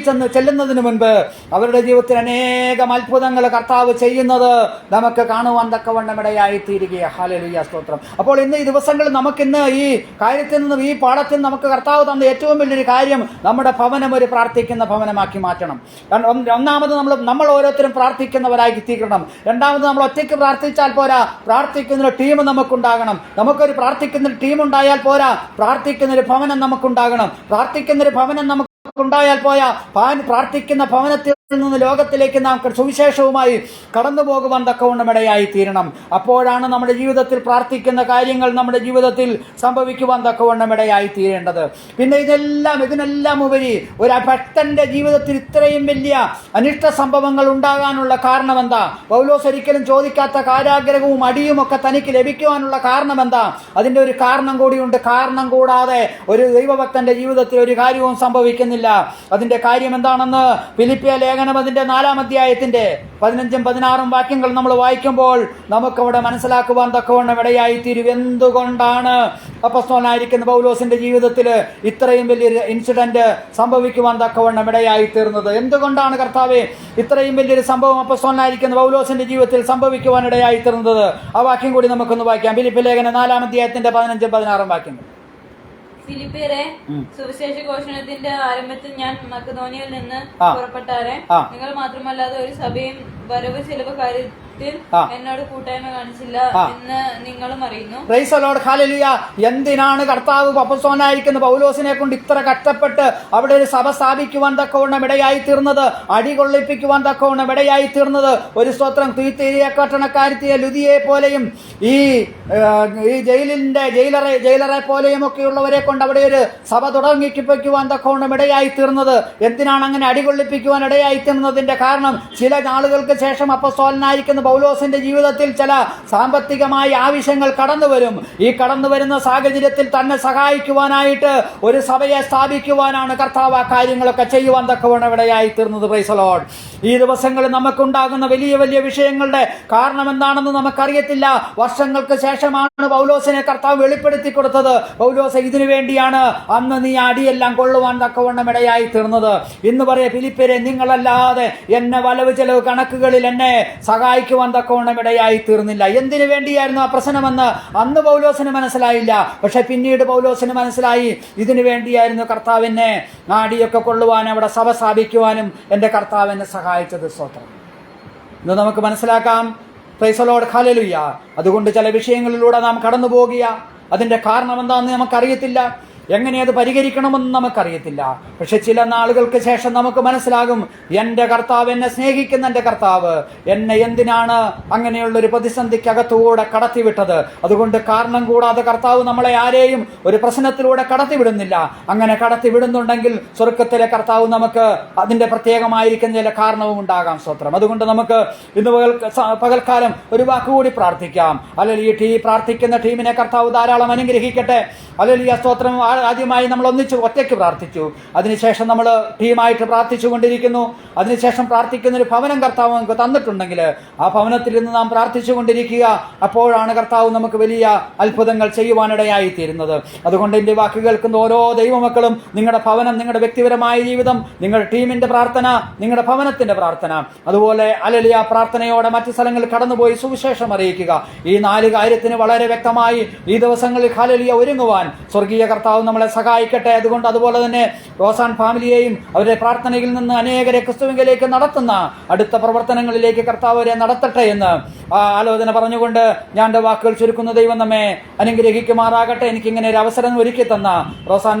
ചെല്ലുന്നതിന് മുൻപ് അവരുടെ ജീവിതത്തിൽ അനേകം അത്ഭുതങ്ങൾ കർത്താവ് ചെയ്യുന്നത് നമുക്ക് കാണുവാൻ തക്കവണ്ണം ഇടയായി തീരുകയാണ്. ഹല്ലേലൂയ സ്തോത്രം. അപ്പോൾ ഇന്ന് ഈ ദിവസങ്ങളിൽ നമുക്കിന്ന് ഈ കാര്യത്തിൽ നിന്നും ഈ പാഠത്തിൽ നമുക്ക് കർത്താവ് തന്ന ഏറ്റവും വലിയൊരു കാര്യം നമ്മുടെ ഭവനം ഒരു പ്രാർത്ഥിക്കുന്ന ഭവനമാക്കി മാറ്റണം. ഒന്നാമത് നമ്മൾ ഓരോരുത്തരും പ്രാർത്ഥിക്കുന്നവരായി തീരണം. രണ്ടാമത് നമ്മൾ ഒറ്റയ്ക്ക് പ്രാർത്ഥിച്ചാൽ പോരാ, പ്രാർത്ഥിക്കുന്ന ടീം നമുക്കുണ്ടാകണം. നമുക്കൊരു പ്രാർത്ഥിക്കുന്ന ടീം ഉണ്ടായാൽ പോരാ, പ്രാർത്ഥിക്കുന്നൊരു ഭവനം നമുക്കുണ്ടാകണം. പ്രാർത്ഥിക്കുന്നൊരു ഭവനം നമുക്കുണ്ടായാൽ പോയാ പ്രാർത്ഥിക്കുന്ന ഭവനത്തിൽ നിന്ന് ലോകത്തിലേക്ക് നാം സുവിശേഷവുമായി കടന്നു പോകുവാൻ തക്കവണ്ണം ഇടയായി തീരണം. അപ്പോഴാണ് നമ്മുടെ ജീവിതത്തിൽ പ്രാർത്ഥിക്കുന്ന കാര്യങ്ങൾ നമ്മുടെ ജീവിതത്തിൽ സംഭവിക്കുവാൻ തക്കവണ്ണം ഇടയായി തീരേണ്ടത്. പിന്നെ ഇതിനെല്ലാം ഉപരി ഒരു ഭക്തന്റെ ജീവിതത്തിൽ ഇത്രയും വലിയ അനിഷ്ട സംഭവങ്ങൾ ഉണ്ടാകാനുള്ള കാരണം എന്താ? പൗലോസ് ഒരിക്കലും ചോദിക്കാത്ത കാരാഗ്രഹവും അടിയും ഒക്കെ തനിക്ക് ലഭിക്കുവാനുള്ള കാരണം എന്താ? അതിന്റെ ഒരു കാരണം കൂടിയുണ്ട്. കാരണം കൂടാതെ ഒരു ദൈവഭക്തന്റെ ജീവിതത്തിൽ ഒരു കാര്യവും സംഭവിക്കുന്നില്ല. അതിന്റെ കാര്യം എന്താണെന്ന് ഫിലിപ്പിയ ലേഖനം അതിന്റെ 4-ാം അധ്യായത്തിന്റെ 15-16 വാക്യങ്ങൾ നമ്മൾ വായിക്കുമ്പോൾ നമുക്കവിടെ മനസ്സിലാക്കുവാൻ തക്കവണ്ണം ഇടയായി തീരും. എന്തുകൊണ്ടാണ് അപ്പോസ്തലനായിരിക്കുന്ന പൗലോസിന്റെ ജീവിതത്തിൽ ഇത്രയും വലിയൊരു ഇൻസിഡന്റ് സംഭവിക്കുവാൻ തക്കവണ്ണം ഇടയായി തീർന്നത്? എന്തുകൊണ്ടാണ് കർത്താവേ ഇത്രയും വലിയൊരു സംഭവം അപ്പോസ്തലനായിരിക്കുന്ന പൗലോസിന്റെ ജീവിതത്തിൽ സംഭവിക്കുവാൻ ഇടയായി തീർന്നത്? ആ വാക്യം കൂടി നമുക്കൊന്ന് വായിക്കാം. ഫിലിപ്പിയ ലേഖനം 4-ാം അധ്യായത്തിന്റെ 15-16 വാക്യങ്ങൾ. ഫിലിപ്പിയരെ, സുവിശേഷ ഘോഷണത്തിന്റെ ആരംഭത്തിൽ ഞാൻ മക്കദോനിയയിൽ നിന്ന് പുറപ്പെട്ടാരെ നിങ്ങൾ മാത്രമല്ലാതെ ഒരു സഭയും വരവ് ചെലവ് കാര്യത്തിൽ എന്നോട് കൂട്ടായ്മ കാണിച്ചില്ല എന്ന് നിങ്ങളും അറിയുന്നു. Price the Lord. ഹല്ലേലൂയ. എന്തിനാണ് കർത്താവ് അപ്പോസ്തലനായിരിക്കുന്ന പൗലോസിനെ കൊണ്ട് ഇത്ര കഷ്ടപ്പെട്ട് അവിടെ ഒരു സഭ സ്ഥാപിക്കുവാൻ തക്കവണ്ണം ഇടയായി തീർന്നത്, അടികൊള്ളിപ്പിക്കുവാൻ തക്കവണ്ണം ഇടയായി തീർന്നത്? ഒരു സ്തോത്രം, തുയത്തീരിയ പട്ടണക്കാരത്തിയെ ലുദിയെ പോലെയും ഈ ജയിലറെ പോലെയും ഒക്കെയുള്ളവരെ കൊണ്ട് അവിടെ ഒരു സഭ തുടങ്ങിപ്പിക്കുവാൻ തക്കവണ്ണം ഇടയായി തീർന്നത് എന്തിനാണ്? അങ്ങനെ അടികൊള്ളിപ്പിക്കുവാൻ ഇടയായി തീർന്നതിന്റെ കാരണം, ചില നാളുകൾക്ക് ശേഷം അപ്പോസ്തലനായിരിക്കുന്ന പൗലോസിന്റെ ജീവിതത്തിൽ ചില സാമ്പത്തികമായ ആവശ്യങ്ങൾ കടന്നു വരും. ഈ കടന്നു വരുന്ന സാഹചര്യത്തിൽ തന്നെ സഹായിക്കുവാനായിട്ട് ഒരു സഭയെ സ്ഥാപിക്കുവാനാണ് കർത്താവ് ആ കാര്യങ്ങളൊക്കെ ചെയ്യുവാൻ തക്കവണ്ണം ഇടയായി തീർന്നത്. Price the Lord. ഈ ദിവസങ്ങളിൽ നമുക്കുണ്ടാകുന്ന വലിയ വലിയ വിഷയങ്ങളുടെ കാരണം എന്താണെന്ന് നമുക്കറിയത്തില്ല. വർഷങ്ങൾക്ക് ശേഷമാണ് പൗലോസിനെ കർത്താവ് വെളിപ്പെടുത്തി കൊടുത്തത്. പൗലോസ് ഇതിനു വേണ്ടിയാണ് അന്ന് നീ അടിയെല്ലാം കൊള്ളുവാൻ തക്കവണ്ണം ഇടയായി തീർന്നത്. ഇന്ന് പറയാ, ഫിലിപ്പിയരെ, നിങ്ങളല്ലാതെ എന്നെ വലവ് ചെലവ് കണക്കുകളിൽ എന്നെ സഹായിക്കുവാൻ തക്കവണ്ണം ഇടയായി തീർന്നില്ല. എന്തിനു വേണ്ടിയായിരുന്നു ആ പ്രശ്നമെന്ന് അന്ന് പൗലോസിന് മനസ്സിലായില്ല. പക്ഷെ പിന്നീട് പൗലോസിന് മനസ്സിലായി, ഇതിനു വേണ്ടിയായിരുന്നു കർത്താവിനെ നാടിയൊക്കെ കൊള്ളുവാനും അവിടെ സഭ സ്ഥാപിക്കുവാനും എന്റെ കർത്താവിനെ സഹായിച്ചത്. സ്തോത്രം. ഇന്ന് നമുക്ക് മനസ്സിലാക്കാം. Price the Lord. ഹല്ലേലൂയ. അതുകൊണ്ട് ചില വിഷയങ്ങളിലൂടെ നാം കടന്നു പോകുക. അതിന്റെ കാരണം എന്താണെന്ന് നമുക്കറിയത്തില്ല. എങ്ങനെ അത് പരിഹരിക്കണമെന്ന് നമുക്കറിയത്തില്ല. പക്ഷെ ചില നാളുകൾക്ക് ശേഷം നമുക്ക് മനസ്സിലാകും, എന്റെ കർത്താവ്, എന്നെ സ്നേഹിക്കുന്ന എന്റെ കർത്താവ് എന്നെ എന്തിനാണ് അങ്ങനെയുള്ളൊരു പ്രതിസന്ധിക്കകത്തൂടെ കടത്തിവിട്ടത്? അതുകൊണ്ട് കാരണം കൂടാതെ കർത്താവ് നമ്മളെ ആരെയും ഒരു പ്രശ്നത്തിലൂടെ കടത്തിവിടുന്നില്ല. അങ്ങനെ കടത്തിവിടുന്നുണ്ടെങ്കിൽ സ്വർഗത്തിലെ കർത്താവ് നമുക്ക് അതിന്റെ പ്രത്യേകമായിരിക്കുന്ന ചില കാരണവും ഉണ്ടാകാം. സ്തോത്രം. അതുകൊണ്ട് നമുക്ക് ഇന്ന് പകൽക്കാലം ഒരു വാക്കുകൂടി പ്രാർത്ഥിക്കാം. അല്ലെങ്കിൽ ഈ പ്രാർത്ഥിക്കുന്ന ടീമിനെ കർത്താവ് ധാരാളം അനുഗ്രഹിക്കട്ടെ. അല്ലെങ്കിൽ സ്തോത്രം. ആദ്യമായി നമ്മൾ ഒറ്റയ്ക്ക് പ്രാർത്ഥിച്ചു. അതിനുശേഷം നമ്മൾ ടീമായിട്ട് പ്രാർത്ഥിച്ചു കൊണ്ടിരിക്കുന്നു. അതിനുശേഷം പ്രാർത്ഥിക്കുന്ന ഒരു ഭവനം കർത്താവ് നമുക്ക് തന്നിട്ടുണ്ടെങ്കിൽ ആ ഭവനത്തിൽ നിന്ന് നാം പ്രാർത്ഥിച്ചു കൊണ്ടിരിക്കുക. അപ്പോഴാണ് കർത്താവ് നമുക്ക് വലിയ അത്ഭുതങ്ങൾ ചെയ്യുവാനിടയായി തീരുന്നത്. അതുകൊണ്ട് എൻ്റെ വാക്ക് കേൾക്കുന്ന ഓരോ ദൈവമക്കളും നിങ്ങളുടെ ഭവനം, നിങ്ങളുടെ വ്യക്തിപരമായ ജീവിതം, നിങ്ങളുടെ ടീമിന്റെ പ്രാർത്ഥന, നിങ്ങളുടെ ഭവനത്തിന്റെ പ്രാർത്ഥന, അതുപോലെ ഹല്ലേലൂയ പ്രാർത്ഥനയോടെ മറ്റു സ്ഥലങ്ങളിൽ കടന്നുപോയി സുവിശേഷം അറിയിക്കുക. ഈ 4 കാര്യത്തിന് വളരെ വ്യക്തമായി ഈ ദിവസങ്ങളിൽ ഹല്ലേലൂയ ഒരുങ്ങുവാൻ സ്വർഗീയ കർത്താവ് നമ്മളെ സഹായിക്കട്ടെ. അതുപോലെ തന്നെ റോസാൻ ഫാമിലിയെയും അവരുടെ പ്രാർത്ഥനയിൽ നിന്ന് അനേകരെ ക്രിസ്തുവിലേക്ക് നടത്തുന്ന അടുത്ത പ്രവർത്തനങ്ങളിലേക്ക് കർത്താവ് അവരെ നടത്തട്ടെ എന്ന് ആലോചന പറഞ്ഞുകൊണ്ട് ഞാൻ എൻ്റെ വാക്കുകൾ ചുരുക്കുന്നു. ദൈവം നമ്മെ അനുഗ്രഹിക്കുമാറാകട്ടെ. എനിക്കിങ്ങനെ ഒരു അവസരം ഒരുക്കി തന്ന റോസാൻ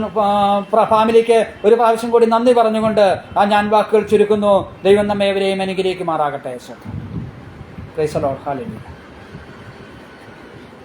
ഫാമിലിക്ക് ഒരു പ്രാവശ്യം കൂടി നന്ദി പറഞ്ഞുകൊണ്ട് ഞാൻ വാക്കുകൾ ചുരുക്കുന്നു. ദൈവം നമ്മെ എവരെയും അനുഗ്രഹിക്കുമാറാകട്ടെ. Price the Lord. ഹല്ലേലൂയ.